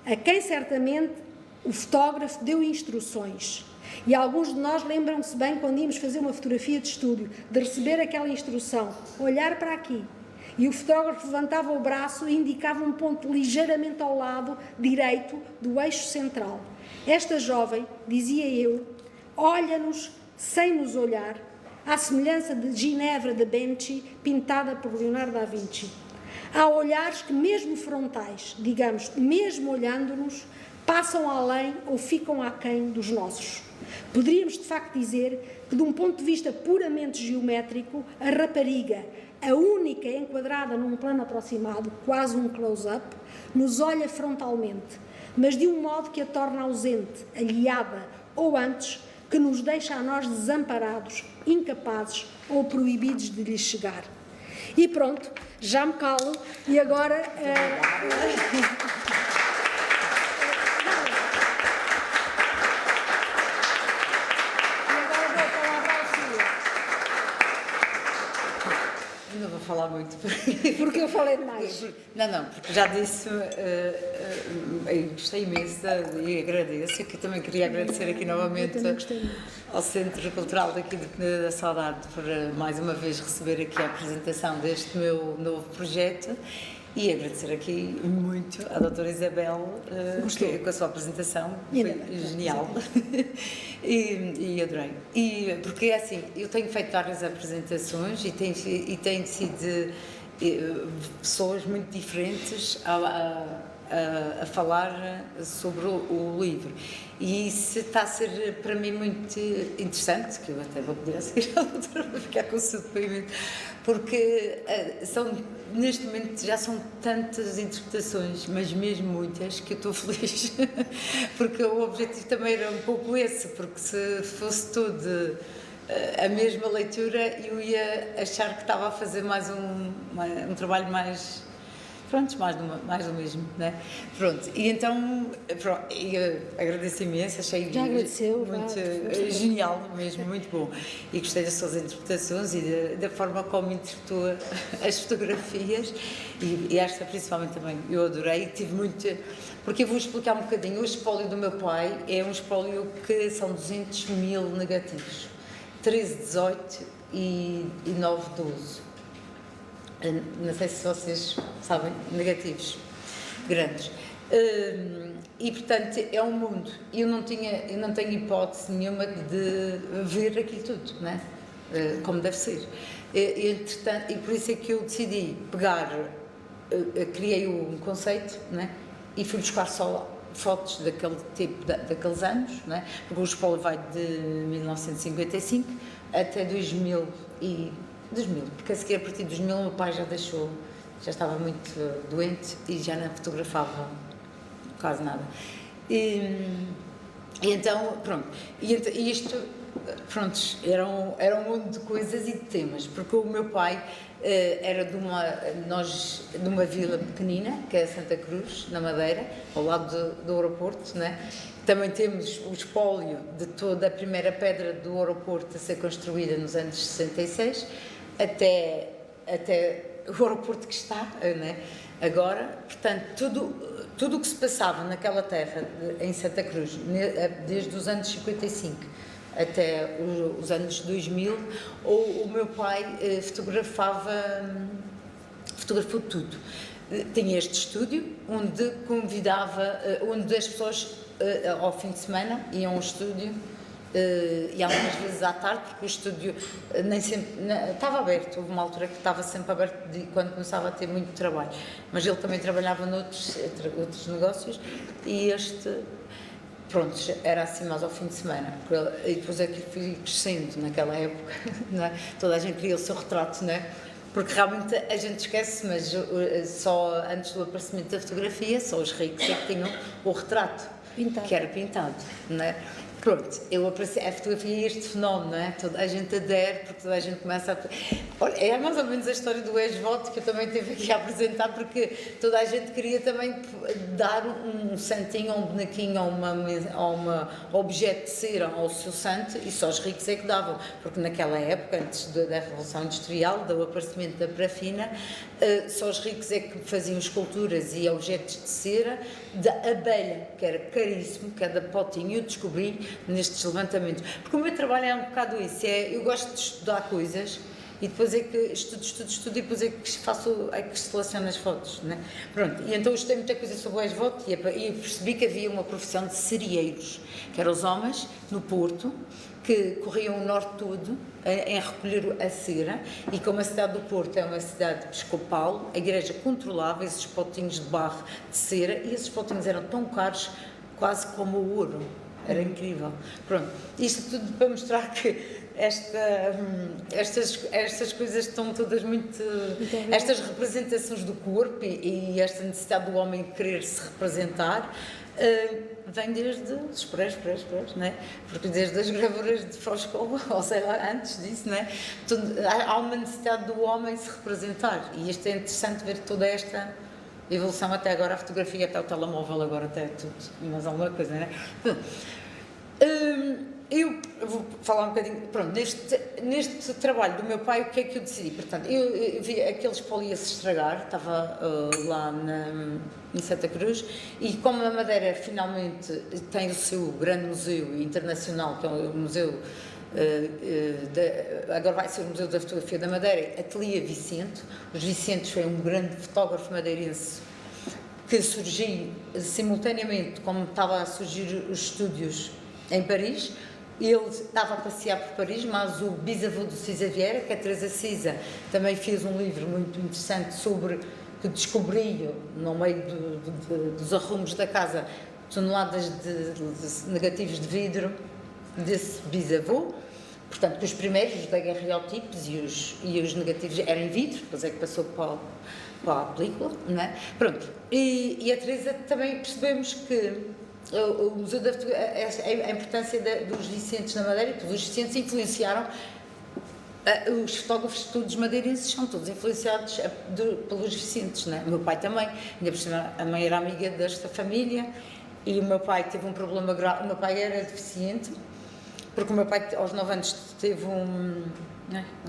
a quem certamente o fotógrafo deu instruções, e alguns de nós lembram-se bem, quando íamos fazer uma fotografia de estúdio, de receber aquela instrução, olhar para aqui, e o fotógrafo levantava o braço e indicava um ponto ligeiramente ao lado direito do eixo central. Esta jovem, dizia eu, olha-nos sem nos olhar, à semelhança de Ginevra de Benci, pintada por Leonardo da Vinci. Há olhares que, mesmo frontais, digamos, mesmo olhando-nos, passam além ou ficam aquém dos nossos. Poderíamos, de facto, dizer que, de um ponto de vista puramente geométrico, a rapariga, a única enquadrada num plano aproximado, quase um close-up, nos olha frontalmente, mas de um modo que a torna ausente, aliada, ou antes, que nos deixa a nós desamparados, incapazes ou proibidos de lhes chegar. E pronto, já me calo, e agora... Não vou falar muito. Porque eu falei demais. Não, porque já disse, eu gostei imenso e agradeço, que também queria agradecer aqui novamente ao Centro Cultural daqui de Peneda da Saudade por mais uma vez receber aqui a apresentação deste meu novo projeto e agradecer aqui muito à doutora Isabel com a sua apresentação, foi genial e adorei. E, porque é assim, eu tenho feito várias apresentações e tem sido pessoas muito diferentes a falar sobre o livro. E isso está a ser para mim muito interessante, que eu até vou pedir a seguir à doutora para ficar com o seu depoimento, porque neste momento já são tantas interpretações, mas mesmo muitas, que eu estou feliz, porque o objetivo também era um pouco esse, porque se fosse tudo a mesma leitura, eu ia achar que estava a fazer mais um trabalho mais... Pronto, mais do mesmo, né? Pronto, e então, eu agradeço imenso, achei já agradeceu, muito genial mesmo, muito bom. E gostei das suas interpretações e da forma como interpretou as fotografias e esta principalmente também, eu adorei, tive muito... Porque eu vou explicar um bocadinho, o espólio do meu pai é um espólio que são 200 mil negativos, 13, 18 e 9, 12. Não sei se vocês sabem, negativos, grandes. E, portanto, é um mundo. Eu não tenho hipótese nenhuma de ver aquilo tudo, né? Como deve ser. Entretanto, e por isso é que eu decidi pegar, criei um conceito, né? E fui buscar só fotos daquele tipo, daqueles anos, né? Porque o espólio vai de 1955 até 2000, porque a seguir, a partir de 2000, o meu pai já estava muito doente e já não fotografava quase nada. E então, pronto, e isto, pronto, era um mundo de coisas e de temas, porque o meu pai era de uma vila pequenina, que é Santa Cruz, na Madeira, ao lado do aeroporto, né? Também temos o espólio de toda a primeira pedra do aeroporto a ser construída nos anos 66, até o aeroporto que está, né? Agora, portanto, tudo o que se passava naquela terra, em Santa Cruz, desde os anos 55 até os anos 2000, o meu pai fotografou tudo. Tinha este estúdio, onde convidava, onde as pessoas, ao fim de semana, iam ao estúdio, e algumas vezes à tarde, porque o estúdio nem sempre estava aberto. Houve uma altura que estava sempre aberto quando começava a ter muito trabalho, mas ele também trabalhava noutros negócios e pronto, era assim mais ao fim de semana. E depois é que fui crescendo naquela época, não é? Toda a gente queria o seu retrato, não é? Porque realmente a gente esquece, mas só antes do aparecimento da fotografia, só os ricos é que tinham o retrato, que era pintado, não é? Pronto, a fotografia é este fenómeno, não é? Toda a gente adere, porque toda a gente começa a... Olha, é mais ou menos a história do ex-voto que eu também tive aqui a apresentar, porque toda a gente queria também dar um santinho, um bonequinho, ou uma objeto de cera ao seu santo, e só os ricos é que davam, porque naquela época, antes da Revolução Industrial, do aparecimento da parafina, só os ricos é que faziam esculturas e objetos de cera da abelha, que era caríssimo, cada potinho. Eu descobri nestes levantamentos, porque o meu trabalho é um bocado isso, eu gosto de estudar coisas e depois é que estudo e depois é que seleciono as fotos, né? Pronto, e então eu estudei muita coisa sobre o ex-voto e percebi que havia uma profissão de cereeiros, que eram os homens no Porto, que corriam o norte todo em recolher a cera, e como a cidade do Porto é uma cidade episcopal, a igreja controlava esses potinhos de barro de cera, e esses potinhos eram tão caros quase como o ouro. Era incrível. Pronto, isto tudo para mostrar que estas coisas estão todas muito... Estas representações do corpo e esta necessidade do homem querer se representar vem desde os prés, não é? Porque desde as gravuras de Foscolo, ou sei lá, antes disso, não é? Há uma necessidade do homem se representar, e isto é interessante ver toda esta evolução até agora, a fotografia, até o telemóvel, agora até tudo, mas alguma coisa, não é? Eu vou falar um bocadinho, pronto, neste trabalho do meu pai, o que é que eu decidi? Portanto, eu vi aquele espólio se estragar, estava lá em Santa Cruz, e como a Madeira finalmente tem o seu grande museu internacional, que é o museu, agora vai ser o Museu da Fotografia da Madeira, Ateliê Vicente. Os Vicentes foi um grande fotógrafo madeirense que surgiu simultaneamente, como estava a surgir os estúdios em Paris. Ele estava a passear por Paris, mas o bisavô do Cisa Vieira, que é Teresa Cisa, também fez um livro muito interessante sobre que descobriu, no meio dos arrumos da casa, toneladas de negativos de vidro desse bisavô. Portanto, que os primeiros, os daguerreotipos e os negativos eram em vidro, depois é que passou para a película, não é? Pronto, e a Teresa também percebemos que o Museu da Fotografia, a importância dos Vicentes na Madeira, porque os Vicentes influenciaram, os fotógrafos todos madeirenses são todos influenciados pelos Vicentes, não é? O meu pai também, ainda por cima a mãe era amiga desta família, e o meu pai teve um problema grave. O meu pai era deficiente, porque o meu pai aos 9 anos teve como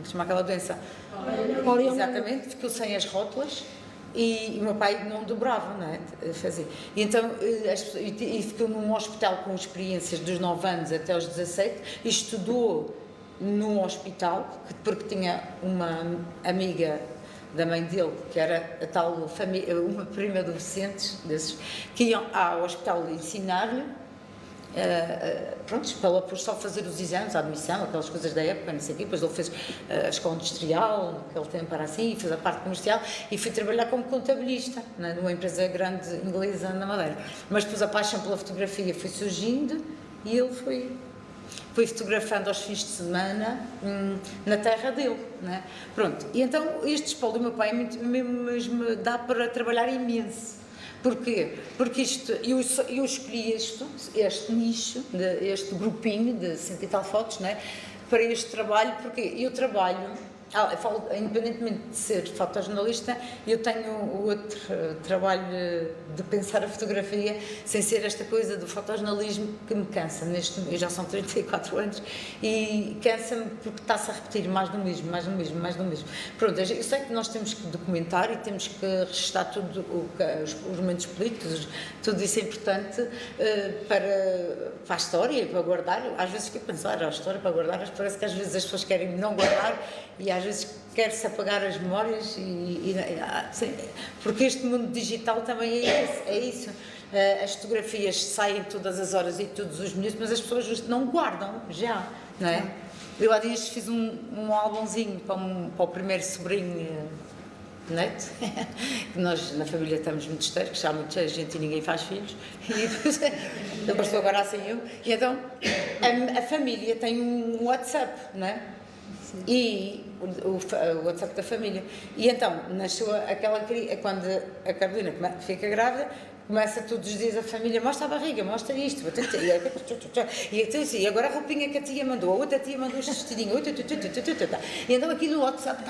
se chama aquela doença? Exatamente, ficou sem as rótulas. E o meu pai não dobrava, não é? Fazia. E então, e ficou num hospital com experiências dos 9 anos até aos 17, e estudou num hospital, porque tinha uma amiga da mãe dele, que era a tal família, uma prima do Vicente, que iam ao hospital ensinar-lhe, pronto, para depois só fazer os exames, a admissão, aquelas coisas da época, não sei o quê. Depois ele fez a escola industrial, naquele tempo era assim, e fez a parte comercial, e fui trabalhar como contabilista, né, numa empresa grande inglesa na Madeira. Mas depois a paixão pela fotografia foi surgindo, e ele foi fotografando aos fins de semana na terra dele, né? Pronto, e então este espólio do meu pai mesmo dá para trabalhar imenso. Porquê? Porque eu escolhi este nicho, este grupinho de 60 e tal fotos, né, para este trabalho, porque eu trabalho, independentemente de ser fotojornalista, eu tenho o outro trabalho de pensar a fotografia, sem ser esta coisa do fotojornalismo que me cansa. Eu já são 34 anos e cansa-me porque está-se a repetir mais do mesmo. Pronto, eu sei que nós temos que documentar e temos que registrar tudo os momentos políticos, tudo isso é importante para a história, para guardar. Às vezes fico a pensar, a história para guardar, mas parece que às vezes as pessoas querem não guardar e às vezes quer-se apagar as memórias, porque este mundo digital também é isso. As fotografias saem todas as horas e todos os minutos, mas as pessoas não guardam já, não é? Eu há dias fiz um álbumzinho para o primeiro sobrinho neto, que nós na família estamos muito histéricos, já há muita gente e ninguém faz filhos, e depois estou agora assim eu, e então a família tem um WhatsApp, não é? E o WhatsApp da família, e então nasceu quando a Carolina fica grávida, começa todos os dias a família, mostra a barriga, mostra isto, e agora a roupinha que a tia mandou, a outra tia mandou este vestidinho, e então aqui no WhatsApp,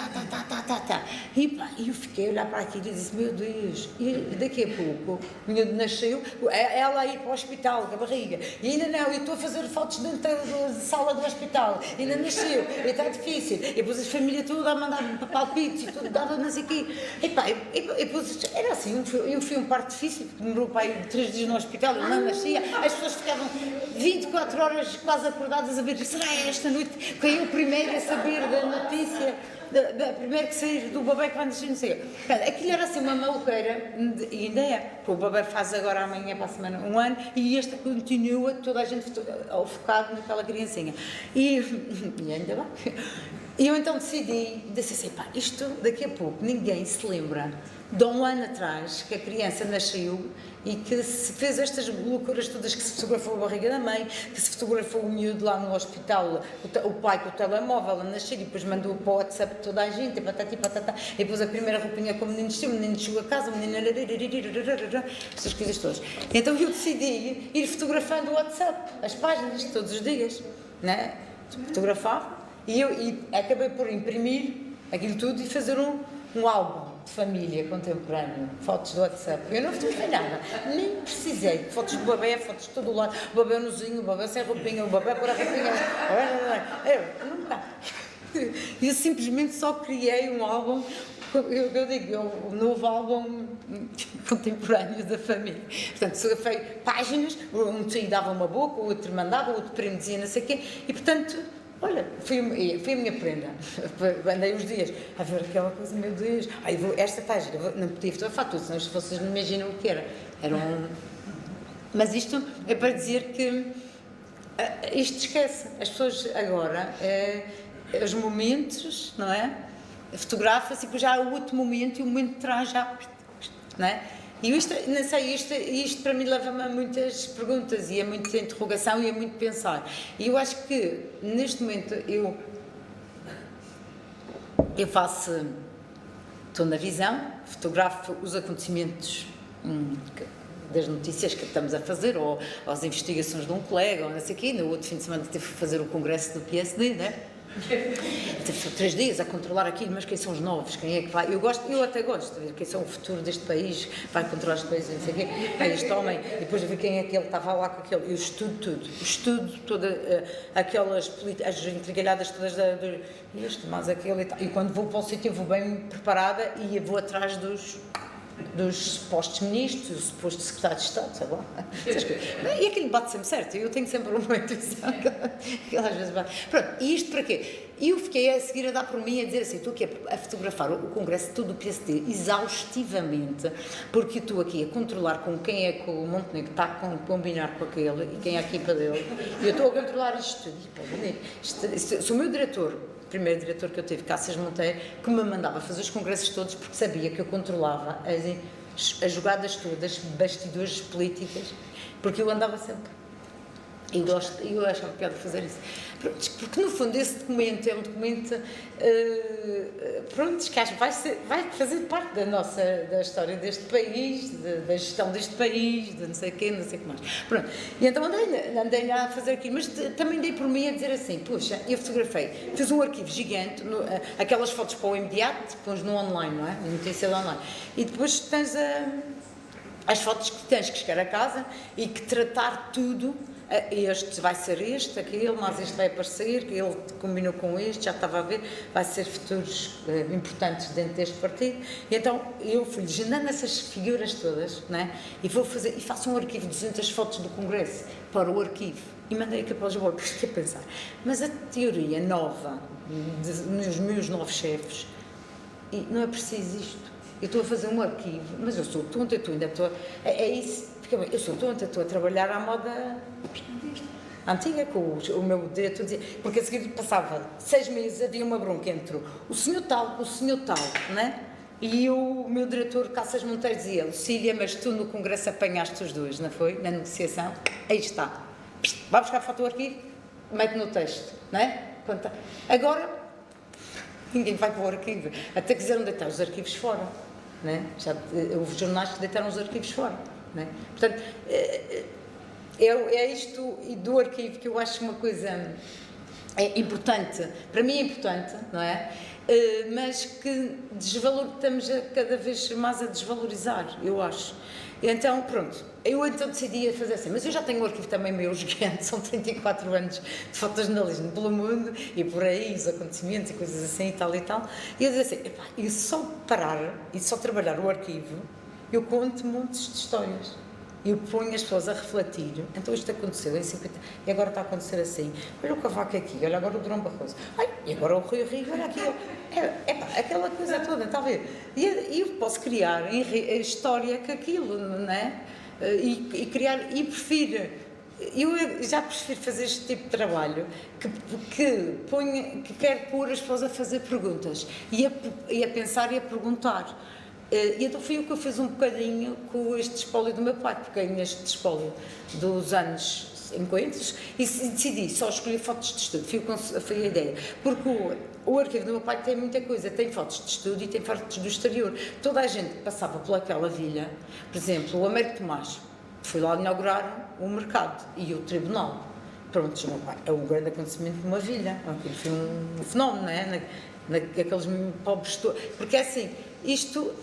e eu fiquei a olhar para aquilo e disse, meu Deus, e daqui a pouco o miúdo nasceu, ela a ir para o hospital com a barriga, e ainda não, eu estou a fazer fotos dentro da sala do hospital, ainda nasceu, e está difícil, e depois a família toda a mandar palpites, e tudo dava não sei o quê, e depois era assim, eu fui um parto difícil, demorou para aí 3 dias no hospital, ele não nascia, as pessoas ficavam 24 horas quase acordadas a ver, será esta noite quem é o primeiro a saber da notícia, primeiro que sair do bebê que vai nascer, não sei. Aquilo era assim uma maluqueira, e ainda é, porque o bebê faz agora amanhã para a semana 1 ano, e esta continua, toda a gente focado naquela criancinha. E ainda bem. E eu então disse assim, pá, isto daqui a pouco ninguém se lembra de 1 ano atrás que a criança nasceu e que se fez estas loucuras todas, que se fotografou a barriga da mãe, que se fotografou o miúdo lá no hospital, o pai com o telemóvel a nascer e depois mandou para o WhatsApp toda a gente, patati, patata, e depois a primeira roupinha com o menino chegou a casa, o menino... estas coisas todas. Então eu decidi ir fotografando o WhatsApp, as páginas, todos os dias, né? Fotografava e acabei por imprimir aquilo tudo e fazer um álbum de família contemporâneo, fotos do WhatsApp. Eu não fotografei nada, nem precisei. Fotos do bebê, fotos de todo o lado, o bebê nozinho, o bebê sem roupinha, o bebê por a roupinha. Eu nunca. Eu simplesmente só criei um álbum, eu digo, o novo álbum contemporâneo da família. Portanto, fotografei páginas, um tio dava uma boca, o outro mandava, o outro primo dizia não sei o quê, e portanto. Olha, foi a minha prenda. Andei uns dias a ver aquela coisa, meu Deus, esta página, não podia fotografar tudo, senão vocês não imaginam o que era. Mas isto é para dizer que isto esquece. As pessoas agora, os momentos, não é? Fotografa-se e depois já há o outro momento e o momento de trás já, não é? E isto, não sei, isto para mim leva-me a muitas perguntas e a muita interrogação e a muito pensar. E eu acho que, neste momento, eu faço, estou na visão, fotografo os acontecimentos das notícias que estamos a fazer, ou as investigações de um colega, ou não sei o quê. No outro fim de semana tive que fazer o congresso do PSD, não é? Teve 3 dias a controlar aquilo, mas quem são os novos? Quem é que vai? Eu até gosto de ver quem são o futuro deste país, vai controlar este país, não sei o quê, este homem, e depois ver quem é que ele estava lá com aquele. Eu estudo tudo, todas aquelas as entregalhadas todas isto, mas aquele e tal. E quando vou para o sítio, vou bem preparada e vou atrás dos supostos ministros, o suposto secretário de Estado, sei lá. E aquilo bate sempre certo, eu tenho sempre uma intuição que às vezes bate. Pronto, e isto para quê? E eu fiquei a seguir a dar por mim a dizer assim, estou aqui a fotografar o congresso todo do PSD exaustivamente, porque estou aqui a controlar com quem é que o Montenegro está a combinar com aquele e quem é a equipa dele, e eu estou a controlar isto tudo. Se o meu diretor, o primeiro diretor que eu tive, Cáceres Monteiro, que me mandava fazer os congressos todos porque sabia que eu controlava as jogadas todas, bastidores políticas, porque eu andava sempre. E eu achava piada fazer isso. Porque, no fundo, esse documento é um documento que acho que vai fazer parte da história deste país, da gestão deste país, de não sei o quê, não sei o que mais. Pronto. E então andei a fazer aquilo, mas também dei por mim a dizer assim, puxa, eu fotografei, fiz um arquivo gigante, aquelas fotos para o imediato, pões no online, não é? Na notícia do online. E depois tens as fotos que tens que chegar a casa e que tratar tudo. Este vai ser aquele, mas este vai aparecer, que ele combinou com este, já estava a ver, vai ser futuros importantes dentro deste partido. E então eu fui legendando essas figuras todas, né? E faço um arquivo de 200 fotos do Congresso para o arquivo e mandei aqui para Lisboa, porque fiquei a pensar, mas a teoria nova dos meus novos chefes, e não é preciso isto. Eu estou a fazer um arquivo, mas eu sou tonta, tu ainda estou. É isso. Eu sou tonta, estou a trabalhar à moda antiga, com o meu diretor dizia, porque a seguir passava 6 meses, havia uma bronca entre o senhor tal, né? E o meu diretor, Cáceres Monteiro, dizia, Lucília, mas tu no congresso apanhaste os dois, não foi? Na negociação, aí está. Vai buscar a foto do arquivo, mete no texto, não é? Agora, ninguém vai para o arquivo. Até quiseram deitar os arquivos fora, né? Houve jornais que deitaram os arquivos fora. Né? Portanto, é isto e do arquivo que eu acho uma coisa importante, para mim é importante, não é? Mas que estamos cada vez mais a desvalorizar, eu acho. Então, pronto, eu decidi fazer assim, mas eu já tenho um arquivo também meu gigante, são 34 anos de fotojornalismo pelo mundo e por aí, os acontecimentos e coisas assim e tal, e eu disse assim, e só parar e só trabalhar o arquivo, eu conto montes de histórias. Eu ponho as pessoas a refletir. Então isto aconteceu em 50 e agora está a acontecer assim. Olha o Cavaco aqui, olha agora o Durão Barroso. Ai, e agora o Rui Rio, olha aqui. Aquela coisa toda, está a ver? E eu posso criar a história com aquilo, não é? E criar, e prefiro, eu já prefiro fazer este tipo de trabalho que quer pôr as pessoas a fazer perguntas e a pensar e a perguntar. E então fui eu que eu fiz um bocadinho com este espólio do meu pai, porque ganhei este espólio dos anos 50 e decidi só escolher fotos de estudo, foi a ideia, porque o arquivo do meu pai tem muita coisa, tem fotos de estudo e tem fotos do exterior. Toda a gente que passava pelaquela vila, por exemplo, o Américo Tomás, foi lá inaugurar o mercado e o tribunal. Pronto, o meu pai é um grande acontecimento de uma vila, aquilo foi um fenómeno, não é? Naqueles pobres, porque é assim,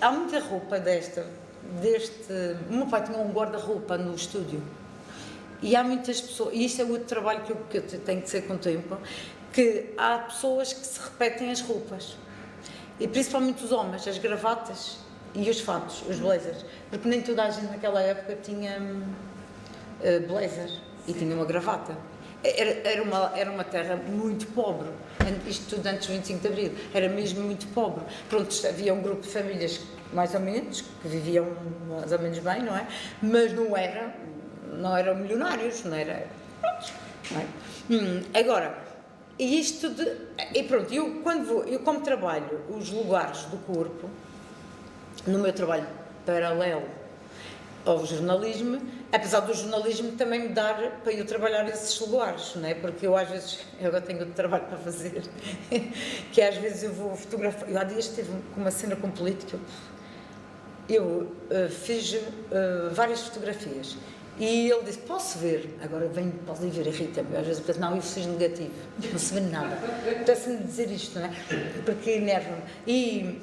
há muita roupa deste, o meu pai tinha um guarda-roupa no estúdio e há muitas pessoas, e isto é outro trabalho que eu tenho que ser com o tempo, que há pessoas que se repetem as roupas, e principalmente os homens, as gravatas e os fatos, os blazers, porque nem toda a gente naquela época tinha blazer e tinha uma gravata. Era uma terra muito pobre, isto tudo antes do 25 de Abril, era mesmo muito pobre. Pronto, havia um grupo de famílias mais ou menos, que viviam mais ou menos bem, não é? Mas não eram milionários, não era... Não é? Agora, e pronto, eu como trabalho os lugares do corpo, no meu trabalho paralelo ao jornalismo, apesar do jornalismo também me dar para eu trabalhar esses lugares, não é? Porque eu às vezes, eu agora tenho outro trabalho para fazer, que às vezes eu vou fotografar, eu há dias estive com uma cena com política, eu fiz várias fotografias e ele disse, posso ver? Agora posso ir ver, irrita-me, às vezes eu penso, não, eu fiz negativo, não se vê nada, apetece-me dizer isto, não é? Porque enerva-me, e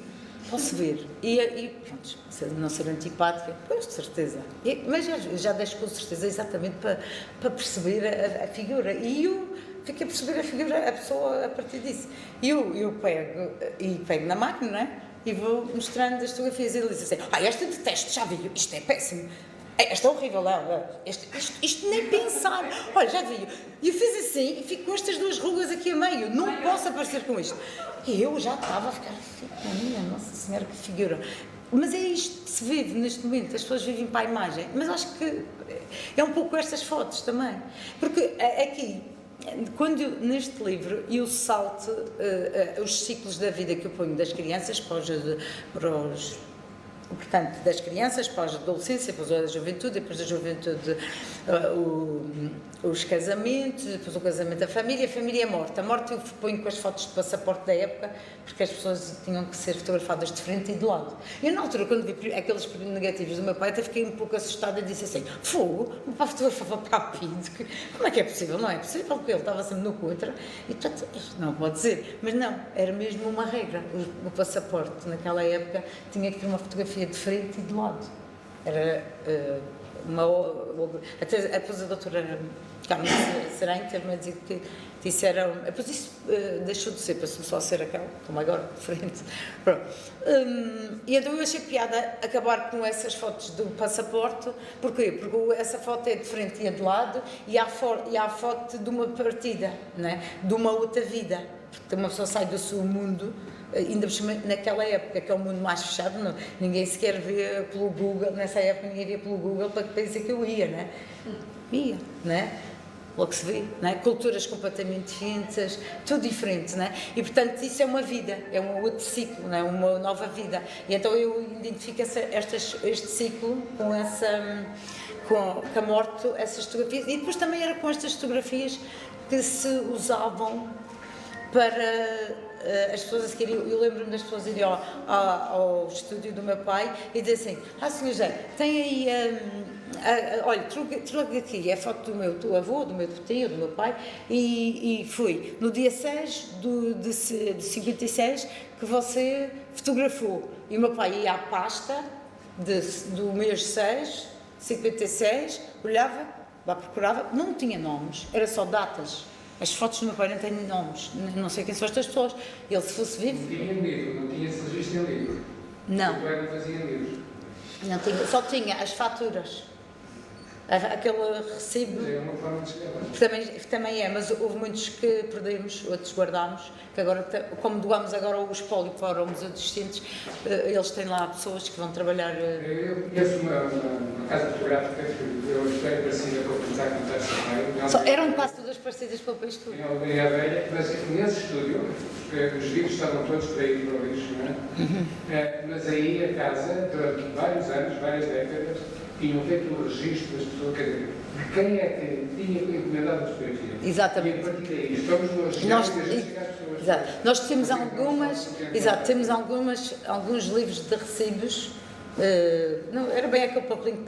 posso ver, e pronto, não ser antipática, pois de certeza, mas já deixo com certeza exatamente para perceber a figura, e eu fiquei a perceber a figura, a pessoa a partir disso, e eu pego na máquina, não é? E vou mostrando as fotografias, e ele diz assim, esta detesto, já vi, isto é péssimo, esta é horrível, isto nem pensar, olha, já vi, e eu fiz assim, e fico com estas duas rugas aqui a meio, não posso aparecer com isto. E eu já estava a ficar, minha Nossa Senhora, que figura. Mas é isto que se vive neste momento, as pessoas vivem para a imagem, mas acho que é um pouco estas fotos também, porque aqui, neste livro, eu salto os ciclos da vida que eu ponho das crianças portanto, das crianças para a adolescência, depois a juventude, depois da juventude os casamentos, depois o casamento da família, a família é morta. A morte eu ponho com as fotos de passaporte da época, porque as pessoas tinham que ser fotografadas de frente e de lado. Eu, na altura, quando vi aqueles negativos do meu pai, até fiquei um pouco assustada e disse assim, fogo, o meu pai fotografava para a PID, como é que é possível? Não é possível, porque ele estava sempre no contra, e portanto, não pode ser. Mas não, era mesmo uma regra. O passaporte, naquela época, tinha que ter uma fotografia de frente e de lado. Era até depois a doutora Carmen Serém teve-me a dizer que disseram, depois isso deixou de ser, passou só a ser aquela, como agora, de frente. E então eu achei piada acabar com essas fotos do passaporte. Porquê? Porque essa foto é de frente e é de lado, e há a foto de uma partida, né? De uma outra vida, porque uma pessoa sai do seu mundo, ainda naquela época, que é o mundo mais fechado, não, ninguém sequer vê pelo Google, nessa época ninguém via pelo Google para que pense que eu ia, né? Ia, né? Logo se vê, né? Culturas completamente diferentes, tudo diferente, né? E portanto isso é uma vida, é um outro ciclo, né? Uma nova vida, e então eu identifico este ciclo com com a morte, essas fotografias, e depois também era com estas fotografias que se usavam para as pessoas a seguir. Eu lembro-me das pessoas irem ao estúdio do meu pai e dizer assim, senhor José, tem aí, olha, trouxe aqui a foto do meu avô, do meu tio, do meu pai, e foi no dia 6 de 56 que você fotografou, e o meu pai ia à pasta do mês 6, 56, olhava, lá procurava, não tinha nomes, era só datas. As fotos do meu pai não têm nomes, não sei quem são estas pessoas. Ele, se fosse vivo... Não tinha livro, não tinha esse registro em livro. Não. O meu pai não fazia livros. Não tinha, só tinha as faturas. Aquele recibo. É uma forma de chegar lá. Também é, mas houve muitos que perdemos, outros guardámos, que agora, como doamos agora o espólio para o Museu dos Deficientes, eles têm lá pessoas que vão trabalhar. Eu conheço uma casa fotográfica que eu espero parecida com a que está a contar também. Eram quase todas parecidas pelo país todo. Em Aldeia Velha, mas nesse estúdio, os livros estavam todos para ir para o lixo, não é? Mas aí a casa, durante vários anos, várias décadas, tinham feito o registro das pessoas, quer dizer, de quem é que tinha encomendado a fotografia. Exatamente. E a partir daí, estamos no registro e a gente chega às pessoas. Exato. Nós temos alguns livros de recibos, não, era bem aquele papelinho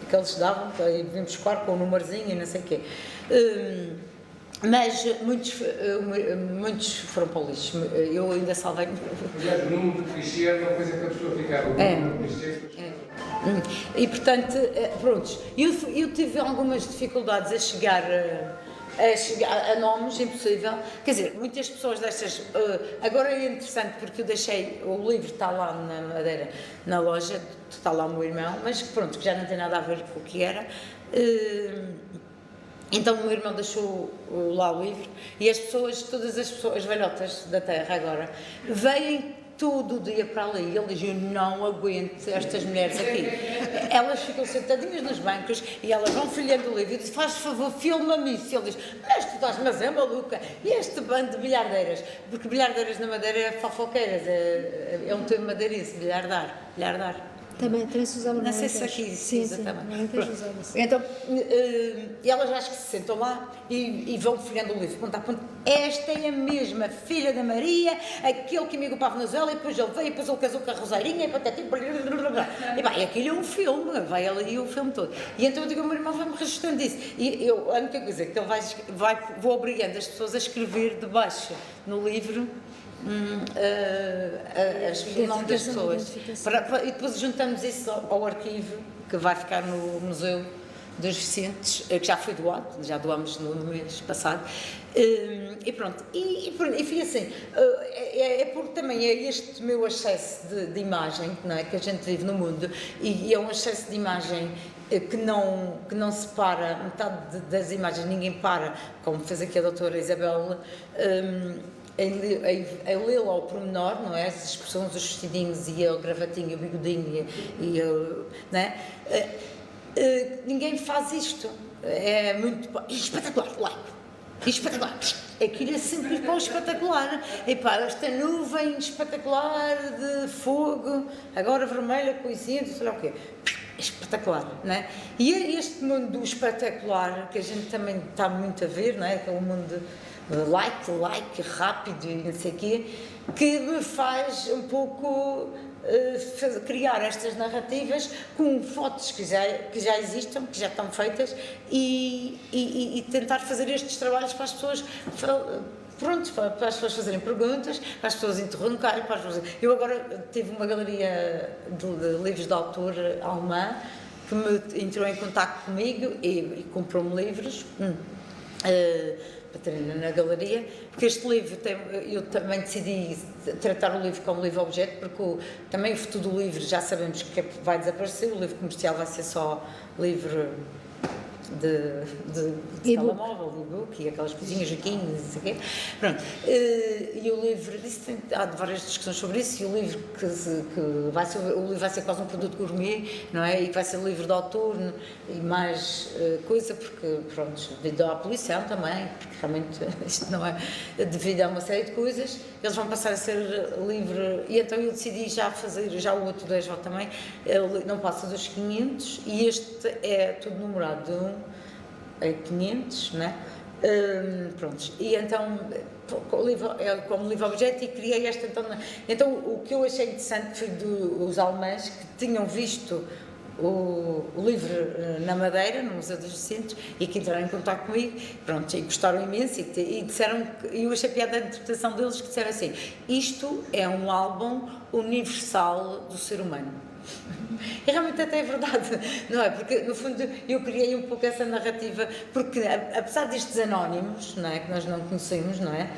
que eles davam, que aí devíamos buscar com o numerozinho e não sei o quê. Mas muitos foram para o lixo. Eu ainda salvei. Aliás, o número de clichê é uma coisa que a pessoa ficava. O número de clichê. E portanto, pronto, eu tive algumas dificuldades a chegar a nomes, impossível. Quer dizer, muitas pessoas destas. Agora é interessante porque eu deixei. O livro está lá na Madeira, na loja, está lá o meu irmão, mas pronto, que já não tem nada a ver com o que era. Então o meu irmão deixou lá o livro e as pessoas, todas as pessoas, as velhotas da terra agora, vêm todo o dia para ali e ele diz: eu não aguento estas mulheres aqui. Elas ficam sentadinhas nos bancos e elas vão folheando o livro e dizem: faz favor, filma-me isso. E ele diz: mas tu estás, mas é maluca. E este bando de bilhardeiras, porque bilhardeiras na Madeira é fofoqueiras, é um termo madeirense, bilhardar. Também se usava no Não sei se Alentejo. aqui se Sim, usa sim, também. no Alentejo usava-se. Então, e elas acho que se sentam lá e vão folhando o livro, ponto a ponto. Esta é a mesma filha da Maria, aquele que me ocupava na Venezuela, e depois ele veio, depois ele casou com a Roseirinha, e patati, e bem, aquilo é um filme, vai ali o filme todo. E então eu digo: o meu irmão vai-me registrando isso. E eu, a única coisa que ele vou obrigando as pessoas a escrever debaixo no livro o nome das pessoas. E depois juntamos isso ao arquivo que vai ficar no Museu dos Deficientes, que já foi doado, já doamos no mês passado. E pronto, e foi assim. Porque também é este meu excesso de imagem, não é, que a gente vive no mundo, e é um excesso de imagem que não se para, metade das imagens ninguém para, como fez aqui a doutora Isabel, a lê-lo ao pormenor, não é? As expressões, os vestidinhos e o gravatinho, o bigodinho não é? Ninguém faz isto. É muito espetacular, laico. Espetacular. Aquilo é sempre para o espetacular. E pá, esta nuvem espetacular de fogo, agora vermelha, coisinha, sei lá o quê. Espetacular, não é? E é este mundo do espetacular que a gente também está muito a ver, não é? Aquele mundo like, rápido e não sei o quê, que me faz um pouco criar estas narrativas com fotos que já existam, que já estão feitas e tentar fazer estes trabalhos para as pessoas, para as pessoas fazerem perguntas, para as pessoas interromperem, para as pessoas... Eu agora tive uma galeria de livros de autor alemã que entrou em contato comigo e comprou-me livros para ter na galeria, porque este livro, eu também decidi tratar o livro como livro-objeto, porque também o futuro do livro já sabemos que vai desaparecer, o livro comercial vai ser só livro de telemóvel, de e-book e aquelas coisinhas, joguinhos, não sei o quê. Pronto. E o livro, há várias discussões sobre isso, e o livro o livro vai ser quase um produto gourmet, não é? E que vai ser livro de autor e mais coisa, porque, pronto, devido à poluição também, porque realmente isto não é, devido a uma série de coisas, eles vão passar a ser livre, e então eu decidi já o outro da EJO também, ele não passa dos 500, e este é tudo numerado de 1 a 500, não é? Prontos, e então como livro-objeto, e criei esta então o que eu achei interessante foi dos alemães que tinham visto o livro na Madeira, no Museu dos Deficientes, e que entraram em contato comigo, pronto, e gostaram imenso, e disseram, e eu achei piada a interpretação deles, que disseram assim: isto é um álbum universal do ser humano. E realmente até é verdade, não é? Porque no fundo eu criei um pouco essa narrativa, porque apesar destes anónimos, não é, que nós não conhecemos, não é?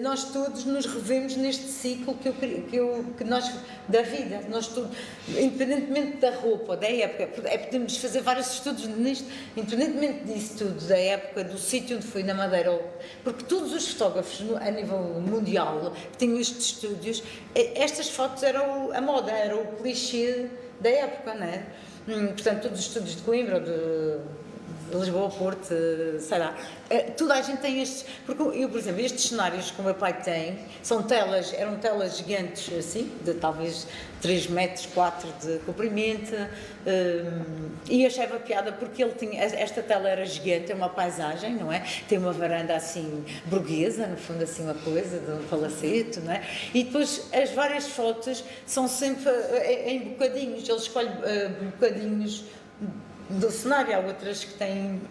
nós todos nos revemos neste ciclo que nós, da vida, nós todos, independentemente da roupa, da época, podemos fazer vários estudos nisto, independentemente disso tudo, da época, do sítio onde foi, na Madeira, porque todos os fotógrafos a nível mundial que tinham estes estúdios, estas fotos eram a moda, era o clichê da época, não é? Portanto, todos os estúdios de Coimbra, de Lisboa, Porto, sei lá, toda a gente tem estes, porque eu, por exemplo, estes cenários que o meu pai tem, eram telas gigantes, assim, de talvez 3 metros, 4 de comprimento, e achava piada porque ele tinha, esta tela era gigante, é uma paisagem, não é? Tem uma varanda assim, burguesa, no fundo assim uma coisa, de um palacete, não é? E depois as várias fotos são sempre em bocadinhos, ele escolhe bocadinhos do cenário, há outras que têm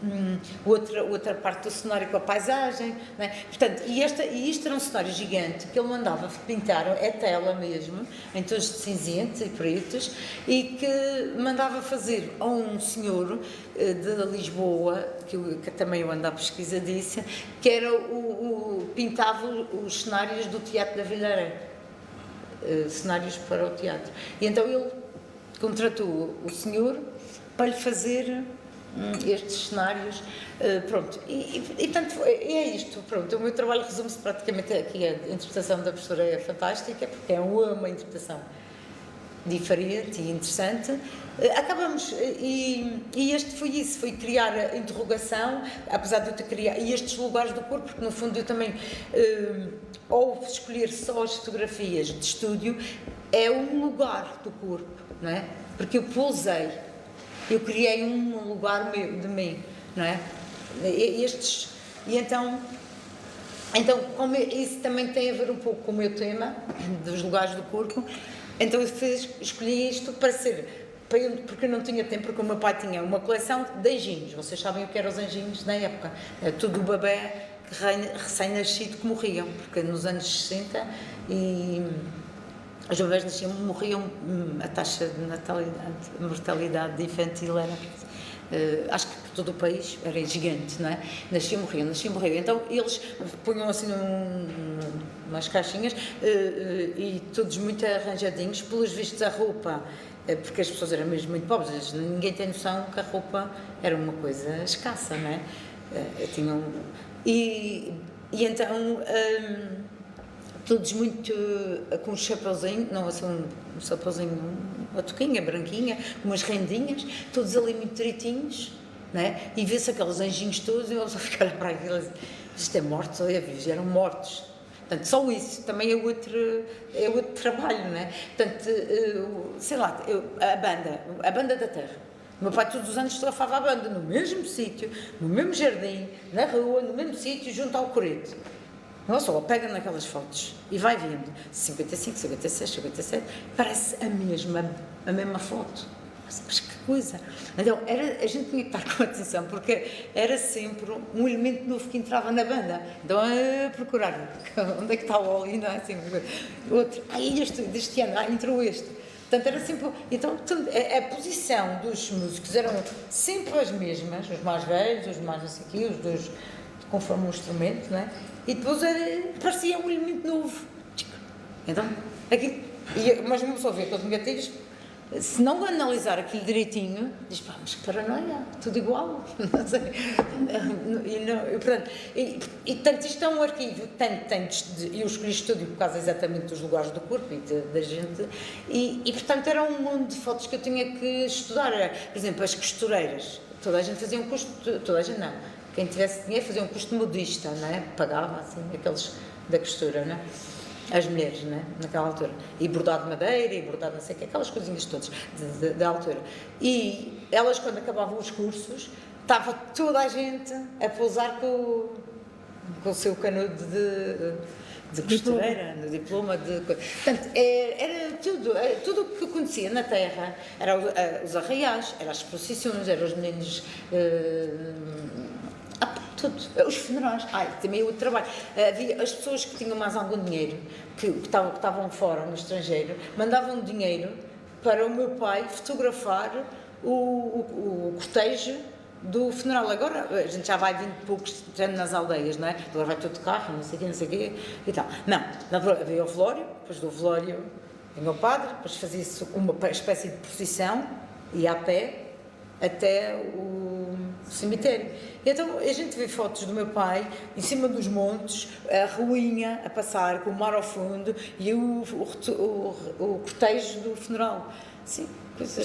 outra parte do cenário com a paisagem, não é? Portanto, e isto era um cenário gigante que ele mandava pintar, é tela mesmo, em tons de cinzento e pretos, e que mandava fazer a um senhor de Lisboa, que também eu ando à pesquisa disso, que era pintava os cenários do Teatro da Vilharé, cenários para o teatro. E então ele contratou o senhor para lhe fazer estes cenários, pronto, e tanto é isto, pronto, o meu trabalho resume-se praticamente aqui, a interpretação da professora é fantástica, porque é uma interpretação diferente e interessante, acabamos, e este foi isso, foi criar a interrogação, apesar de eu ter criado, e estes lugares do corpo, porque no fundo eu também, ao escolher só as fotografias de estúdio, é um lugar do corpo, não é? Porque eu pousei, eu criei um lugar de mim, não é? E então como isso também tem a ver um pouco com o meu tema, dos lugares do corpo, então eu escolhi isto porque eu não tinha tempo, porque o meu pai tinha uma coleção de anjinhos, vocês sabem o que eram os anjinhos na época, tudo o bebé recém-nascido que morriam, porque nos anos 60 os bebés nasciam, morriam, a taxa de mortalidade infantil era, acho que por todo o país, era gigante, não é? Nasciam, morriam. Então eles punham assim umas caixinhas e todos muito arranjadinhos, pelos vistos a roupa, porque as pessoas eram mesmo muito pobres, ninguém tem noção que a roupa era uma coisa escassa, não é? E então todos muito com um chapeuzinho, não assim um chapeuzinho, uma toquinha branquinha, umas rendinhas, todos ali muito direitinhos, né? E vê-se aqueles anjinhos todos e eles a ficar para aquilo, isto é mortos ou é vivos, eram mortos. Portanto, só isso também é outro trabalho, né? Portanto, sei lá, a banda da terra. O meu pai todos os anos fotografava a banda no mesmo sítio, no mesmo jardim, na rua, no mesmo sítio, junto ao coreto. Não só, pega naquelas fotos e vai vendo 55, 56, 57, parece a mesma foto. Mas que coisa! Então, a gente tinha que estar com atenção, porque era sempre um elemento novo que entrava na banda. Então, a procurar onde é que está o óleo, não é assim? Outro, deste ano, entrou este. Portanto, era sempre. Então, a posição dos músicos eram sempre as mesmas, os mais velhos, os mais não sei o quê, os dois, conforme o instrumento, não é? E depois parecia um elemento novo. Então, mas uma pessoa vê aqueles negativos, se não analisar aquilo direitinho, diz, pá, mas que paranoia, tudo igual. Não sei. E tanto isto é um arquivo, eu escolhi estúdio por causa exatamente dos lugares do corpo e da gente, e portanto era um mundo de fotos que eu tinha que estudar. Por exemplo, as costureiras, toda a gente fazia um curso, toda a gente não. Quem tivesse dinheiro fazia um curso modista, não é? Pagava, assim, aqueles da costura, não é? As mulheres, não é? Naquela altura. E bordado de madeira, e bordado não sei o quê, aquelas coisinhas todas da altura. E elas, quando acabavam os cursos, estava toda a gente a pousar com o seu canudo de costureira, no diploma. Portanto, era tudo o que acontecia na terra, era os arraiais, eram as procissões, eram os meninos. Tudo. Os funerais, também outro trabalho. Havia as pessoas que tinham mais algum dinheiro, que estavam fora, no estrangeiro, mandavam dinheiro para o meu pai fotografar o cortejo do funeral. Agora a gente já vai 20 e poucos anos nas aldeias, não é? Agora vai todo de carro, não sei o quê e tal. Não, havia o velório, depois do velório vinha o padre, depois fazia-se uma espécie de procissão, ia a pé até o cemitério. E então a gente vê fotos do meu pai em cima dos montes, a ruinha a passar, com o mar ao fundo e o cortejo do funeral. Sim, coisas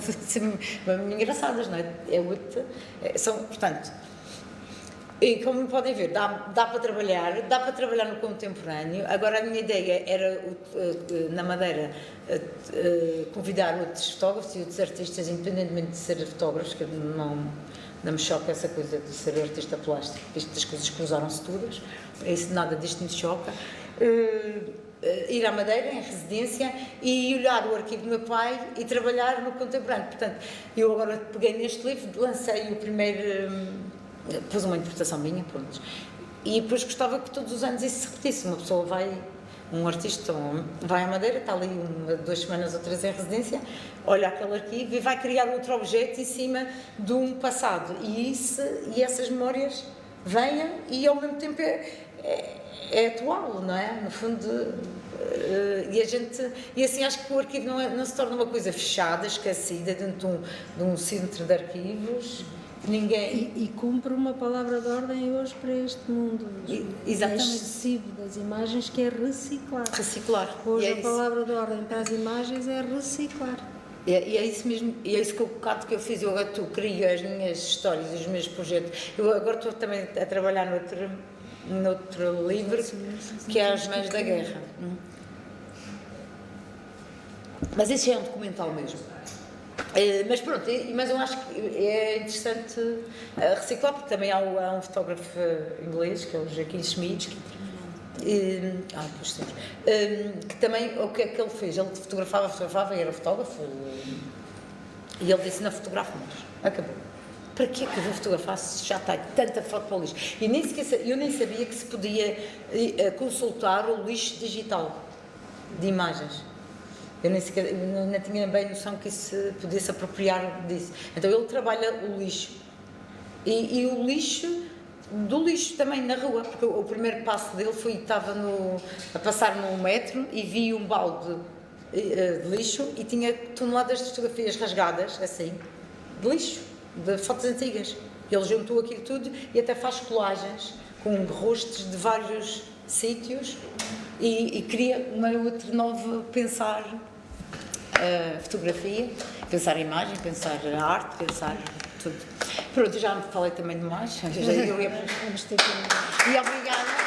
assim, engraçadas, não é? São, portanto, e como podem ver, dá para trabalhar no contemporâneo. Agora a minha ideia era, na Madeira, convidar outros fotógrafos e outros artistas, independentemente de ser fotógrafos, que não me choca essa coisa de ser artista plástico, estas coisas cruzaram-se todas, nada disto me choca. Ir à Madeira, em residência, e olhar o arquivo do meu pai e trabalhar no contemporâneo. Portanto, eu agora peguei neste livro, lancei o primeiro, pus uma interpretação minha, pronto, e depois gostava que todos os anos isso se repetisse. Uma pessoa um artista vai à Madeira, está ali 2 semanas ou 3 em residência, olha aquele arquivo e vai criar outro objeto em cima de um passado, e essas memórias venham, e ao mesmo tempo é atual, não é? No fundo, e assim acho que o arquivo não se torna uma coisa fechada, esquecida dentro de um centro de arquivos. Ninguém... E cumpre uma palavra de ordem hoje para este mundo Exatamente. excessivo das imagens, que é reciclar. Reciclar. Hoje a palavra de ordem para as imagens é reciclar. E é isso mesmo, e é isso que o bocado que eu fiz. Eu agora crio as minhas histórias, os meus projetos. Eu agora estou também a trabalhar noutro livro, que é As Mães da Guerra. Mas esse é um documental mesmo. Mas pronto, mas eu acho que é interessante reciclar, porque também há um fotógrafo inglês, que é o Joaquim Schmidt, que também, o que é que ele fez? Ele fotografava e era fotógrafo, e ele disse: não fotografo mais, acabou. Para que é que eu vou fotografar se já tem tanta foto para o lixo? E eu nem sabia que se podia consultar o lixo digital de imagens. Eu não tinha bem noção que isso podia se apropriar disso. Então ele trabalha o lixo. E o lixo, do lixo também na rua, porque o primeiro passo dele estava a passar no metro e vi um balde de lixo e tinha toneladas de fotografias rasgadas, assim, de lixo, de fotos antigas. Ele juntou aquilo tudo e até faz colagens com rostos de vários sítios e cria uma outra nova pensar a fotografia, pensar a imagem, pensar a arte, pensar tudo. Pronto, já me falei também demais. E obrigada.